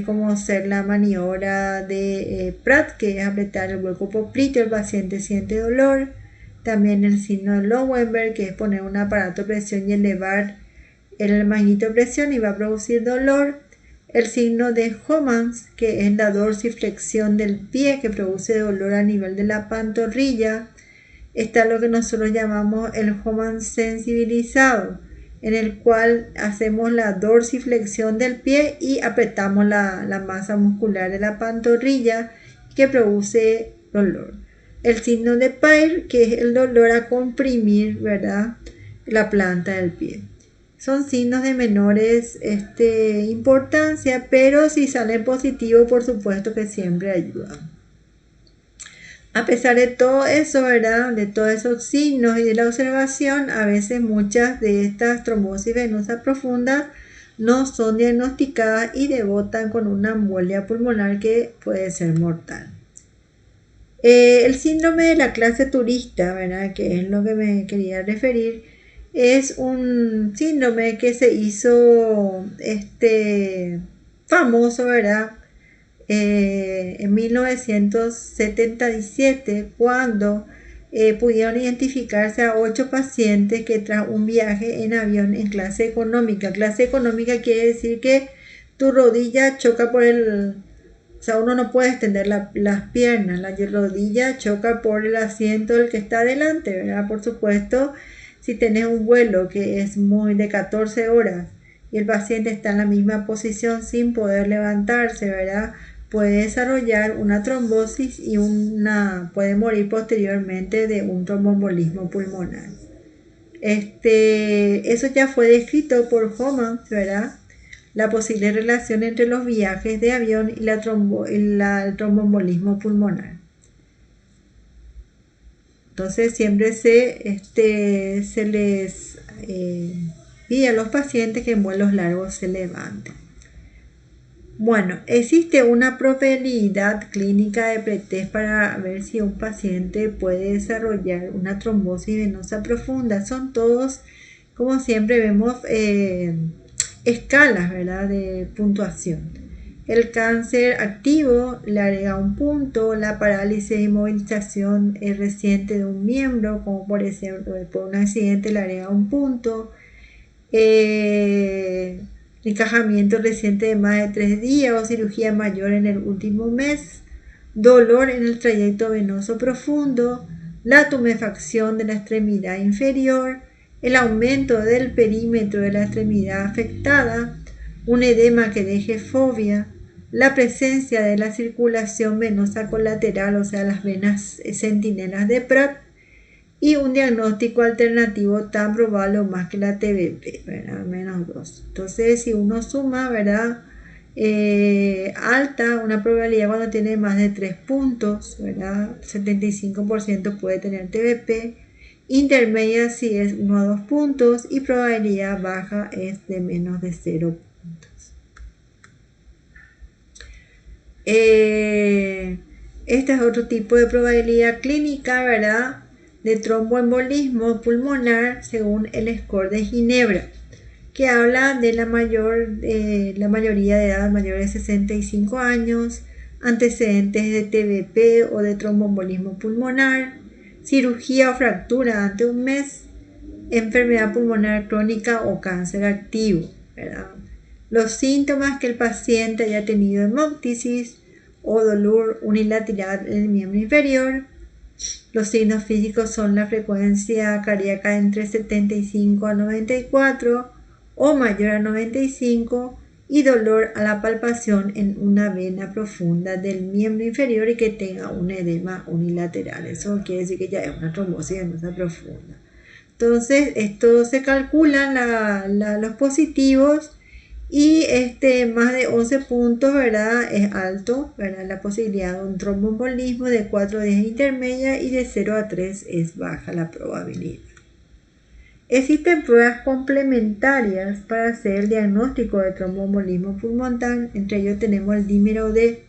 como ser la maniobra de Pratt, que es apretar el hueco popliteo, el paciente siente dolor. También el signo de Lowenberg, que es poner un aparato de presión y elevar el manguito de presión y va a producir dolor. El signo de Homans, que es la dorsiflexión del pie, que produce dolor a nivel de la pantorrilla. Está lo que nosotros llamamos el Homans sensibilizado, en el cual hacemos la dorsiflexión del pie y apretamos la masa muscular de la pantorrilla, que produce dolor. El signo de Peyer, que es el dolor a comprimir, ¿verdad?, la planta del pie. Son signos de menores importancia, pero si salen positivos, por supuesto que siempre ayudan. A pesar de todo eso, ¿verdad?, de todos esos signos y de la observación, a veces muchas de estas trombosis venosas profundas no son diagnosticadas y debutan con una embolia pulmonar que puede ser mortal. El síndrome de la clase turista, ¿verdad?, que es lo que me quería referir, es un síndrome que se hizo famoso, ¿verdad?, en 1977, cuando pudieron identificarse a 8 pacientes que tras un viaje en avión en clase económica quiere decir que tu rodilla choca sea, uno no puede extender las piernas, la rodilla choca por el asiento del que está adelante, ¿verdad? Por supuesto, si tenés un vuelo que es muy de 14 horas y el paciente está en la misma posición sin poder levantarse, ¿verdad? Puede desarrollar una trombosis y puede morir posteriormente de un tromboembolismo pulmonar. Eso ya fue descrito por Homan, ¿verdad? La posible relación entre los viajes de avión y el tromboembolismo pulmonar. Entonces siempre se les pide a los pacientes que en vuelos largos se levanten. Bueno, existe una probabilidad clínica de pretest para ver si un paciente puede desarrollar una trombosis venosa profunda. Son todos, como siempre vemos, escalas, ¿verdad?, de puntuación. El cáncer activo le agrega un punto, la parálisis e inmovilización reciente de un miembro, como por ejemplo por un accidente, le agrega un punto. Encajamiento reciente de más de 3 días o cirugía mayor en el último mes, dolor en el trayecto venoso profundo, la tumefacción de la extremidad inferior, el aumento del perímetro de la extremidad afectada, un edema que deje fobia, la presencia de la circulación venosa colateral, o sea, las venas centinelas de Pratt, y un diagnóstico alternativo tan probable o más que la TBP, ¿verdad? Menos 2. Entonces, si uno suma, ¿verdad? Alta, una probabilidad cuando tiene más de 3 puntos, ¿verdad? 75% puede tener TBP. Intermedia si es 1 a 2 puntos y probabilidad baja es de menos de 0 puntos. Este es otro tipo de probabilidad clínica, ¿verdad?, de tromboembolismo pulmonar según el score de Ginebra, que habla de la mayoría de edad mayor de 65 años, antecedentes de TBP o de tromboembolismo pulmonar, cirugía o fractura ante un mes, enfermedad pulmonar crónica o cáncer activo, ¿verdad? Los síntomas que el paciente haya tenido hemoptisis o dolor unilateral en el miembro inferior. Los signos físicos son la frecuencia cardíaca entre 75 a 94 o mayor a 95 y dolor a la palpación en una vena profunda del miembro inferior y que tenga un edema unilateral. Eso quiere decir que ya es una trombosis venosa profunda. Entonces, esto se calculan los positivos y más de 11 puntos, ¿verdad?, es alto, ¿verdad?, la posibilidad de un tromboembolismo, de 4 a 10 intermedia y de 0 a 3 es baja la probabilidad. Existen pruebas complementarias para hacer el diagnóstico de tromboembolismo pulmonar. Entre ellos tenemos el dímero D,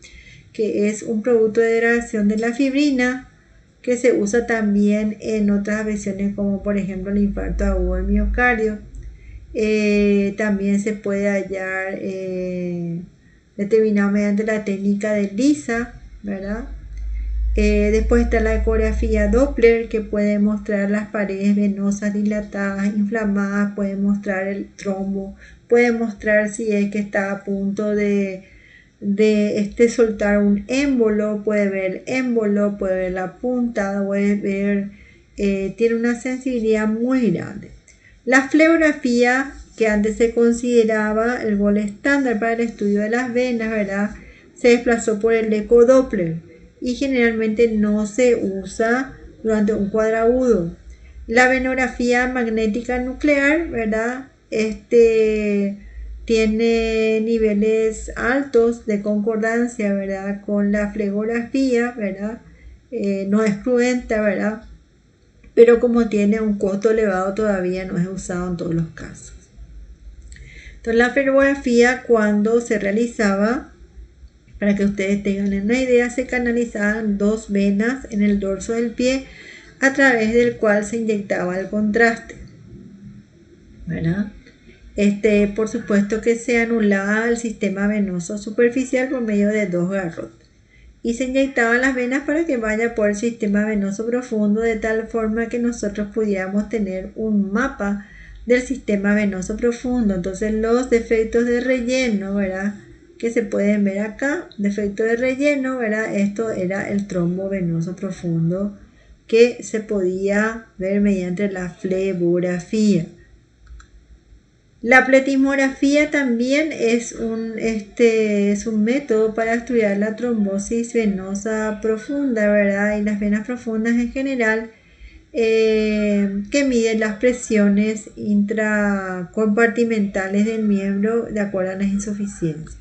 que es un producto de degradación de la fibrina, que se usa también en otras afecciones como por ejemplo el infarto agudo del miocardio. También se puede hallar determinado mediante la técnica de Lisa, ¿verdad? Después está la ecografía Doppler, que puede mostrar las paredes venosas dilatadas, inflamadas, puede mostrar el trombo, puede mostrar si es que está a punto de soltar un émbolo, puede ver el émbolo, puede ver la punta, puede ver, tiene una sensibilidad muy grande. La fleografía, que antes se consideraba el gol estándar para el estudio de las venas, ¿verdad?, se desplazó por el ecodoppler y generalmente no se usa durante un cuadro agudo. La venografía magnética nuclear, ¿verdad?, tiene niveles altos de concordancia, ¿verdad?, con la flegografía, ¿verdad?, no es cruenta, ¿verdad?, pero como tiene un costo elevado todavía no es usado en todos los casos. Entonces la flegografía, cuando se realizaba, para que ustedes tengan una idea, se canalizaban 2 venas en el dorso del pie a través del cual se inyectaba el contraste, ¿verdad? Por supuesto que se anulaba el sistema venoso superficial por medio de 2 garrotes y se inyectaban las venas para que vaya por el sistema venoso profundo, de tal forma que nosotros pudiéramos tener un mapa del sistema venoso profundo. Entonces los defectos de relleno, ¿verdad?, que se pueden ver acá, defecto de relleno, ¿verdad? Esto era el trombo venoso profundo que se podía ver mediante la flebografía. La pletismografía también es un método para estudiar la trombosis venosa profunda, ¿verdad? Y las venas profundas en general, que miden las presiones intracompartimentales del miembro de acuerdo a las insuficiencias.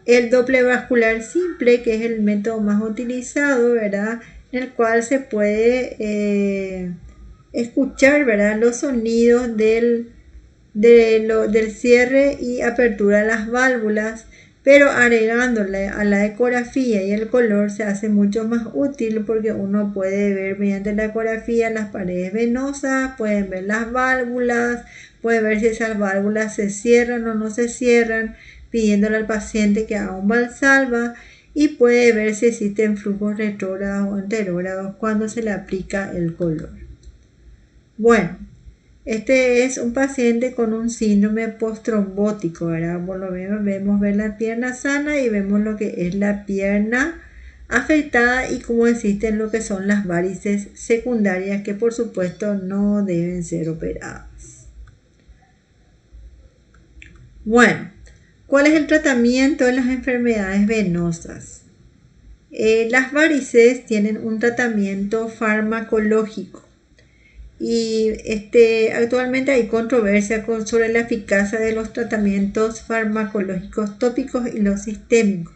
El doble vascular simple, que es el método más utilizado, ¿verdad? En el cual se puede escuchar, ¿verdad?, los sonidos del cierre y apertura de las válvulas, pero agregándole a la ecografía y el color se hace mucho más útil porque uno puede ver mediante la ecografía las paredes venosas, pueden ver las válvulas, puede ver si esas válvulas se cierran o no se cierran, pidiéndole al paciente que haga un valsalva, y puede ver si existen flujos retrógrados o anterógrados cuando se le aplica el color. Bueno, este es un paciente con un síndrome postrombótico, ¿verdad? Por lo menos vemos ver la pierna sana y vemos lo que es la pierna afectada y cómo existen lo que son las varices secundarias, que por supuesto no deben ser operadas. Bueno, ¿cuál es el tratamiento de las enfermedades venosas? Las varices tienen un tratamiento farmacológico. Y actualmente hay controversia sobre la eficacia de los tratamientos farmacológicos tópicos y los sistémicos.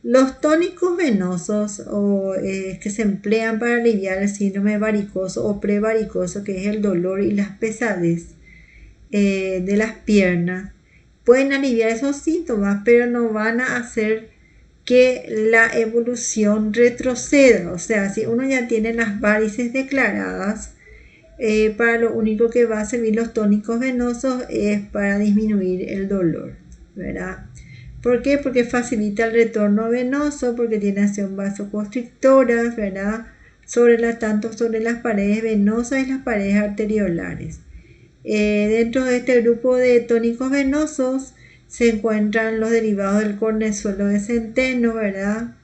Los tónicos venosos que se emplean para aliviar el síndrome varicoso o prevaricoso, que es el dolor y la pesadez de las piernas, pueden aliviar esos síntomas, pero no van a hacer que la evolución retroceda. O sea, si uno ya tiene las varices declaradas, para lo único que va a servir los tónicos venosos es para disminuir el dolor, ¿verdad? ¿Por qué? Porque facilita el retorno venoso, porque tiene acción vasoconstrictora, ¿verdad? Tanto sobre las paredes venosas y las paredes arteriolares. Dentro de este grupo de tónicos venosos se encuentran los derivados del cornezuelo de centeno, ¿verdad?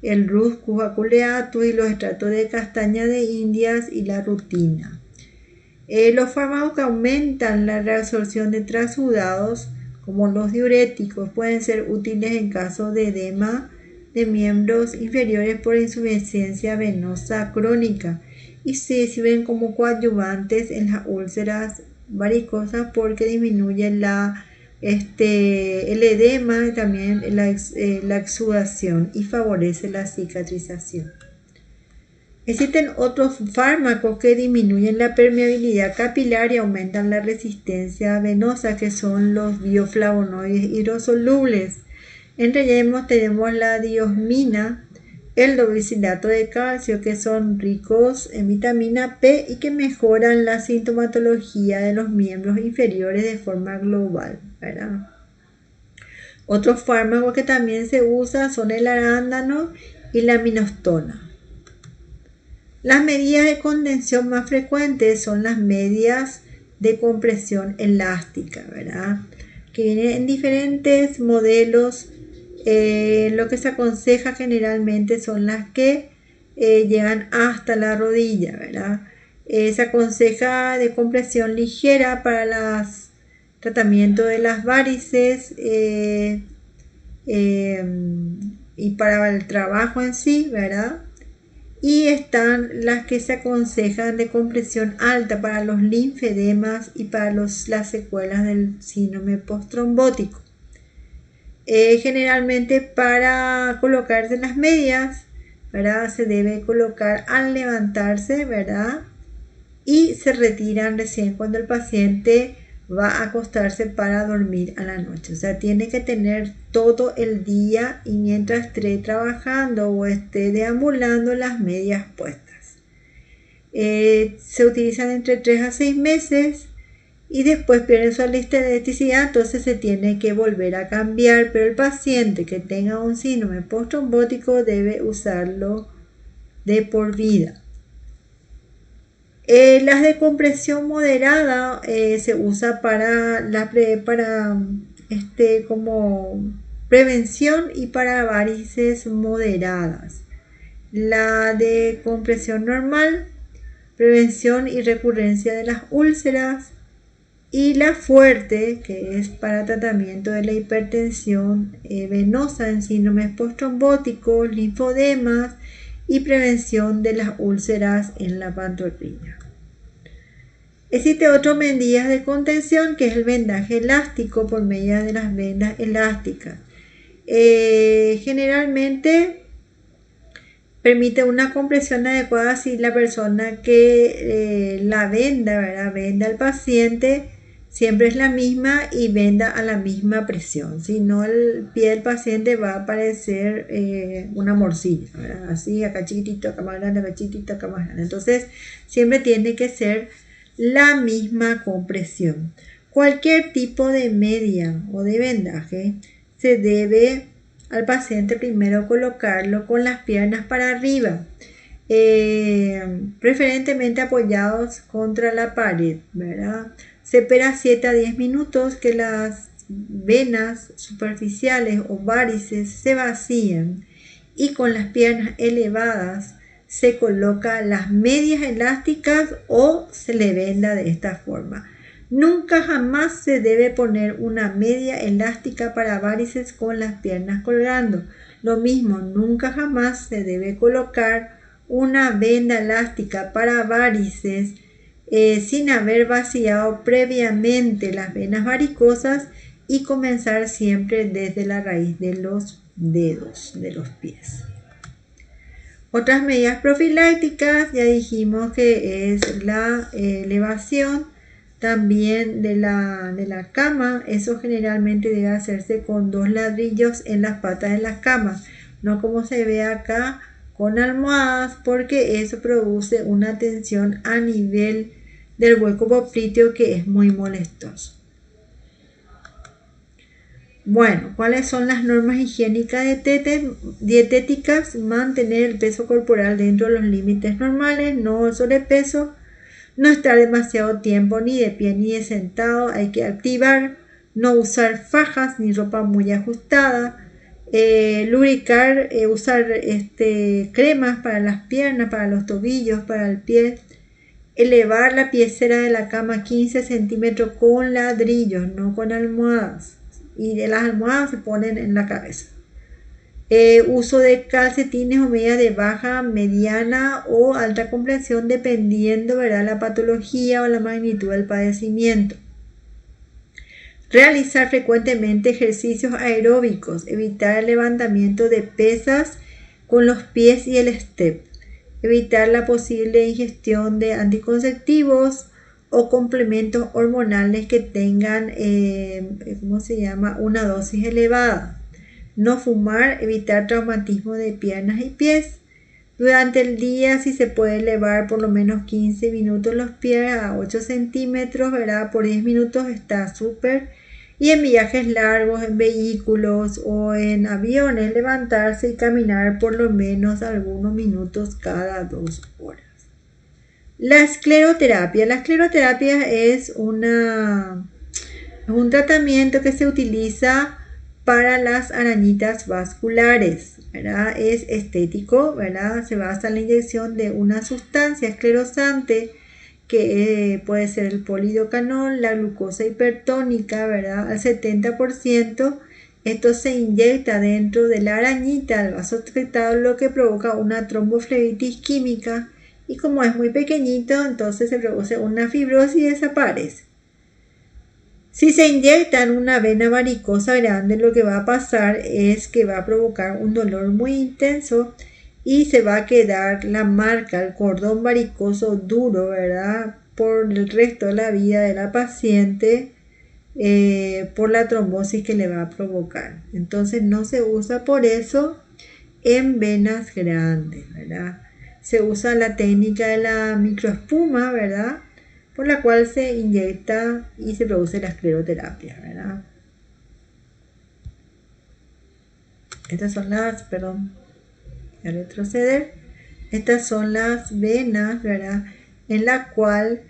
El Ruscus aculeatus y los extractos de castaña de Indias y la rutina. Los fármacos que aumentan la reabsorción de transsudados, como los diuréticos, pueden ser útiles en caso de edema de miembros inferiores por insuficiencia venosa crónica y se sirven como coadyuvantes en las úlceras varicosas porque disminuyen el edema y también la exudación y favorece la cicatrización. Existen otros fármacos que disminuyen la permeabilidad capilar y aumentan la resistencia venosa, que son los bioflavonoides hidrosolubles. Entre ellos tenemos la diosmina, el dorsinato de calcio, que son ricos en vitamina P y que mejoran la sintomatología de los miembros inferiores de forma global, ¿verdad? Otros fármacos que también se usan son el arándano y la minostona. Las medidas de contención más frecuentes son las medias de compresión elástica, ¿verdad? Que vienen en diferentes modelos. Lo que se aconseja generalmente son las que llegan hasta la rodilla, ¿verdad? Se aconseja de compresión ligera para el tratamiento de las varices y para el trabajo en sí, ¿verdad? Y están las que se aconsejan de compresión alta para los linfedemas y para las secuelas del síndrome postrombótico. Generalmente para colocarse las medias, ¿verdad?, se debe colocar al levantarse, ¿verdad? Y se retiran recién cuando el paciente va a acostarse para dormir a la noche. O sea, tiene que tener todo el día y mientras esté trabajando o esté deambulando las medias puestas. Se utilizan entre 3 a 6 meses y después pierden su elasticidad, entonces se tiene que volver a cambiar, pero el paciente que tenga un síndrome postrombótico debe usarlo de por vida. Las de compresión moderada se usa como prevención y para varices moderadas. La de compresión normal, prevención y recurrencia de las úlceras. Y la fuerte, que es para tratamiento de la hipertensión venosa en síndromes postrombóticos, linfodemas y prevención de las úlceras en la pantorrilla. Existe otras medidas de contención, que es el vendaje elástico por medio de las vendas elásticas. Generalmente permite una compresión adecuada si la persona que la venda, ¿verdad? Venda al paciente siempre es la misma y venda a la misma presión. Si no, el pie del paciente va a parecer una morcilla, ¿verdad? Así, acá chiquitito, acá más grande, acá chiquitito, acá más grande. Entonces, siempre tiene que ser la misma compresión. Cualquier tipo de media o de vendaje se debe al paciente primero colocarlo con las piernas para arriba, preferentemente apoyados contra la pared, ¿verdad? Se espera 7 a 10 minutos que las venas superficiales o varices se vacíen y con las piernas elevadas se coloca las medias elásticas o se le venda de esta forma. Nunca jamás se debe poner una media elástica para varices con las piernas colgando. Lo mismo, nunca jamás se debe colocar una venda elástica para varices sin haber vaciado previamente las venas varicosas y comenzar siempre desde la raíz de los dedos de los pies. Otras medidas profilácticas, ya dijimos que es la elevación también de la cama. Eso generalmente debe hacerse con 2 ladrillos en las patas de las camas, no como se ve acá con almohadas, porque eso produce una tensión a nivel del hueco popliteo que es muy molestoso. Bueno, ¿cuáles son las normas higiénicas dietéticas? Mantener el peso corporal dentro de los límites normales, no el sobrepeso, no estar demasiado tiempo ni de pie ni de sentado, hay que activar, no usar fajas ni ropa muy ajustada, lubricar, usar cremas para las piernas, para los tobillos, para el pie, elevar la piecera de la cama 15 centímetros con ladrillos, no con almohadas. Y de las almohadas se ponen en la cabeza. Uso de calcetines o medias de baja, mediana o alta compresión dependiendo, ¿verdad?, la patología o la magnitud del padecimiento. Realizar frecuentemente ejercicios aeróbicos, evitar el levantamiento de pesas con los pies y el step, evitar la posible ingestión de anticonceptivos o complementos hormonales que tengan, una dosis elevada. No fumar, evitar traumatismo de piernas y pies. Durante el día, si se puede elevar por lo menos 15 minutos los pies a 8 centímetros, ¿verdad? Por 10 minutos está súper. Y en viajes largos, en vehículos o en aviones, levantarse y caminar por lo menos algunos minutos cada 2 horas. La escleroterapia. La escleroterapia es un tratamiento que se utiliza para las arañitas vasculares, ¿verdad? Es estético, ¿verdad? Se basa en la inyección de una sustancia esclerosante que puede ser el polidocanol, la glucosa hipertónica, ¿verdad? Al 70%. Esto se inyecta dentro de la arañita, el vaso afectado, lo que provoca una tromboflebitis química. Y como es muy pequeñito, entonces se produce una fibrosis y desaparece. Si se inyecta en una vena varicosa grande, lo que va a pasar es que va a provocar un dolor muy intenso y se va a quedar la marca, el cordón varicoso duro, ¿verdad?, por el resto de la vida de la paciente, por la trombosis que le va a provocar. Entonces no se usa por eso en venas grandes, ¿verdad? Se usa la técnica de la microespuma, ¿verdad?, por la cual se inyecta y se produce la escleroterapia, ¿verdad? Estas son las, voy a retroceder. Estas son las venas, ¿verdad?, en la cual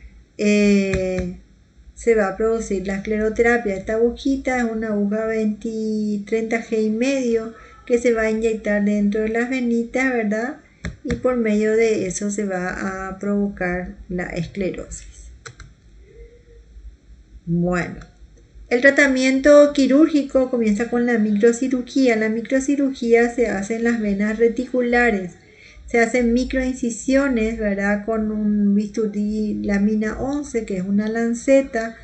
se va a producir la escleroterapia. Esta agujita es una aguja 30G y medio que se va a inyectar dentro de las venitas, ¿verdad? Y por medio de eso se va a provocar la esclerosis. Bueno, el tratamiento quirúrgico comienza con la microcirugía. La microcirugía se hace en las venas reticulares. Se hacen microincisiones, ¿verdad? Con un bisturí lámina 11, que es una lanceta,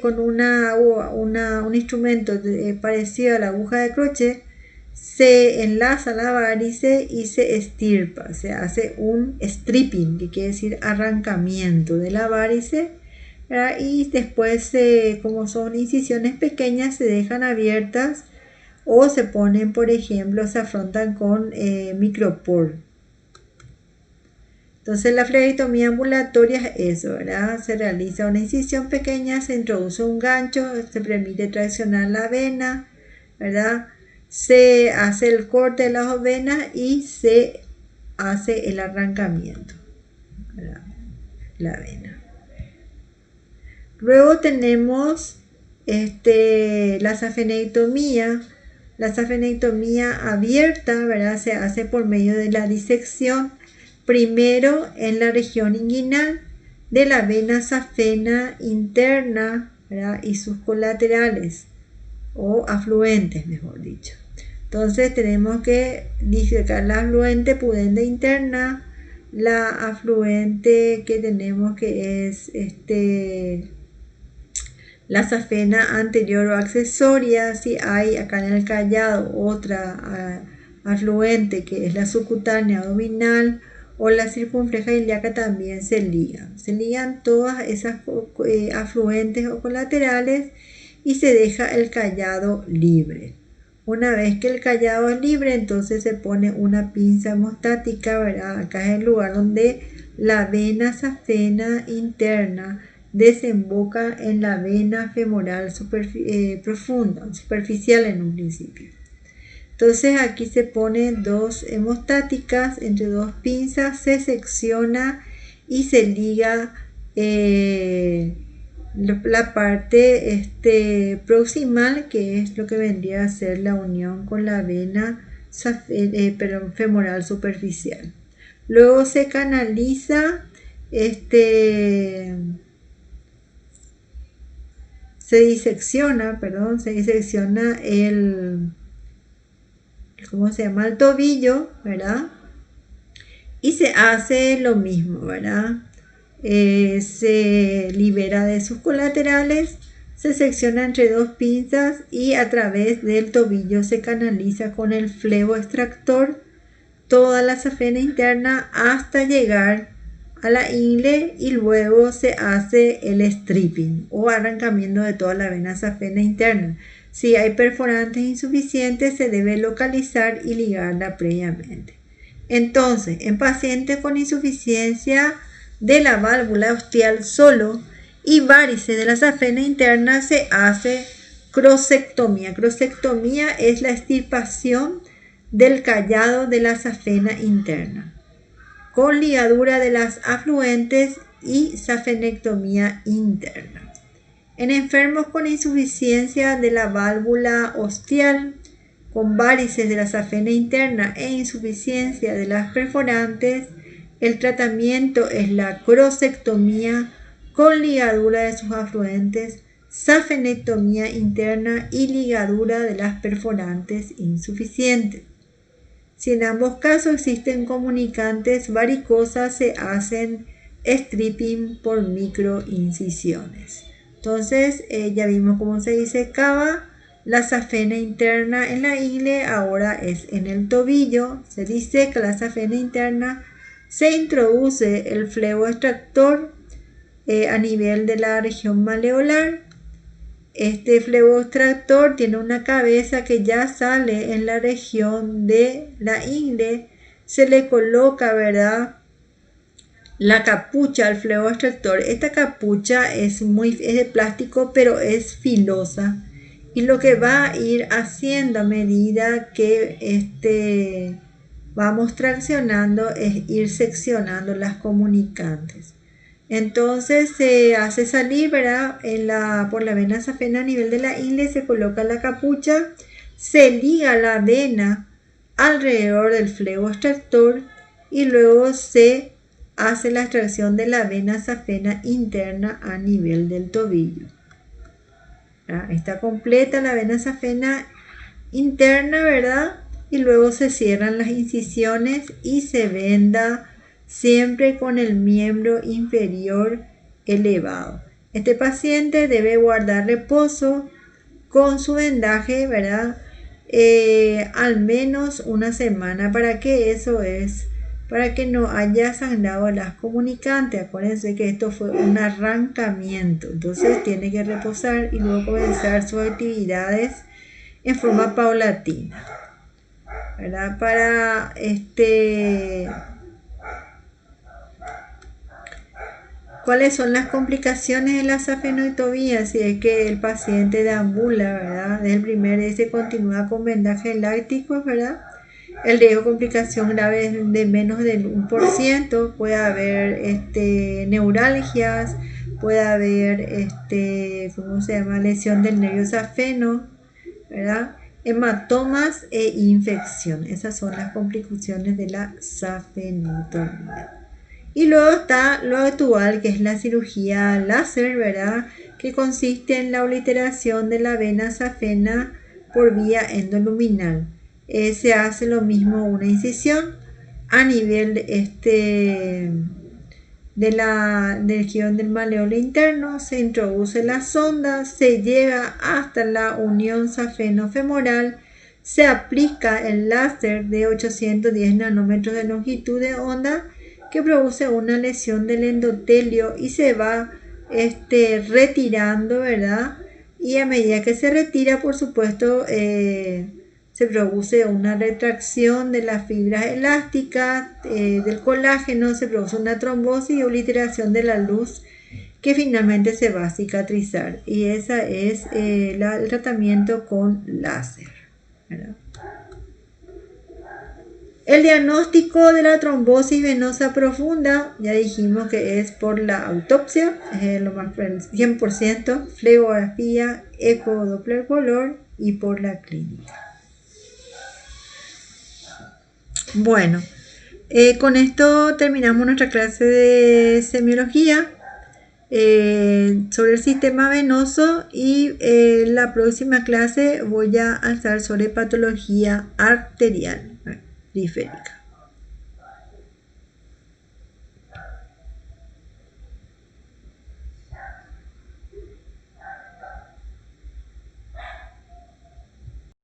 con un instrumento parecido a la aguja de crochet, se enlaza la varice y se estirpa. Se hace un stripping, que quiere decir arrancamiento de la varice, ¿verdad? Y después, como son incisiones pequeñas, se dejan abiertas o se ponen, por ejemplo, se afrontan con micropor. Entonces la flebitomía ambulatoria es eso, ¿verdad? Se realiza una incisión pequeña, se introduce un gancho, se permite traccionar la vena, ¿verdad? Se hace el corte de las venas y se hace el arrancamiento, ¿verdad? La vena. Luego tenemos la safenectomía. La safenectomía abierta, ¿verdad? Se hace por medio de la disección, primero en la región inguinal de la vena safena interna, ¿verdad? Y sus colaterales, o afluentes, mejor dicho. Entonces tenemos que disecar la afluente pudende interna, la afluente que tenemos que es la safena anterior o accesoria. Si hay acá en el callado otra afluente que es la subcutánea abdominal o la circunfleja ilíaca, también se ligan todas esas afluentes o colaterales y se deja el callado libre. Una vez que el callado es libre, entonces se pone una pinza hemostática, ¿verdad? Acá es el lugar donde la vena safena interna desemboca en la vena femoral profunda, superficial en un principio. Entonces aquí se pone dos hemostáticas entre dos pinzas, se secciona y se liga la parte proximal, que es lo que vendría a ser la unión con la vena femoral superficial. Luego se canaliza se disecciona el tobillo, ¿verdad? Y se hace lo mismo, ¿verdad? Se libera de sus colaterales, se secciona entre dos pinzas y a través del tobillo se canaliza con el flebo extractor toda la safena interna hasta llegar a la ingle, y luego se hace el stripping o arrancamiento de toda la vena safena interna. Si hay perforantes insuficientes, se debe localizar y ligarla previamente. Entonces, en pacientes con insuficiencia de la válvula ostial solo y varices de la safena interna, se hace crosectomía. Crosectomía es la extirpación del callado de la safena interna con ligadura de las afluentes y safenectomía interna. En enfermos con insuficiencia de la válvula ostial, con varices de la safena interna e insuficiencia de las perforantes, el tratamiento es la crosectomía con ligadura de sus afluentes, safenectomía interna y ligadura de las perforantes insuficientes. Si en ambos casos existen comunicantes varicosas, se hacen stripping por microincisiones. Entonces ya vimos cómo se disecaba la safena interna en la ingle, ahora es en el tobillo. Se diseca la safena interna, se introduce el flebo extractor a nivel de la región maleolar. Este flebo extractor tiene una cabeza que ya sale en la región de la ingle. Se le coloca, ¿verdad?, la capucha al flebo extractor. Esta capucha es de plástico, pero es filosa, y lo que va a ir haciendo a medida que vamos traccionando es ir seccionando las comunicantes. Entonces se hace salir, ¿verdad? Por la vena safena a nivel de la ingle, se coloca la capucha, se liga la vena alrededor del flebo extractor y luego se hace la extracción de la vena safena interna a nivel del tobillo. Está completa la vena safena interna, ¿verdad? Y luego se cierran las incisiones y se venda siempre con el miembro inferior elevado. Este paciente debe guardar reposo con su vendaje, ¿verdad? Al menos una semana. ¿Para qué eso es? Para que no haya sangrado las comunicantes. Acuérdense que esto fue un arrancamiento. Entonces tiene que reposar y luego comenzar sus actividades en forma paulatina, ¿verdad? Para ¿cuáles son las complicaciones de la safenoitovía? Si es que el paciente deambula, ¿verdad? Desde el primer día se continúa con vendaje láctico, ¿verdad? El riesgo de complicación grave es de menos del 1%. Puede haber neuralgias, puede haber ¿cómo se llama? Lesión del nervio safeno, ¿verdad? Hematomas e infección. Esas son las complicaciones de la safenoitovía. Y luego está lo actual, que es la cirugía láser, ¿verdad? Que consiste en la obliteración de la vena safena por vía endoluminal. Se hace lo mismo una incisión a nivel del gión del maleolo interno, se introduce la sonda, se llega hasta la unión safeno-femoral, se aplica el láser de 810 nanómetros de longitud de onda que produce una lesión del endotelio y se va retirando, ¿verdad? Y a medida que se retira, por supuesto, se produce una retracción de las fibras elásticas, del colágeno, se produce una trombosis y obliteración de la luz que finalmente se va a cicatrizar. Y ese es el tratamiento con láser, ¿verdad? El diagnóstico de la trombosis venosa profunda, ya dijimos que es por la autopsia, es lo más 100%, flebografía, eco doppler color y por la clínica. Bueno, con esto terminamos nuestra clase de semiología sobre el sistema venoso y la próxima clase voy a hablar sobre patología arterial periférica.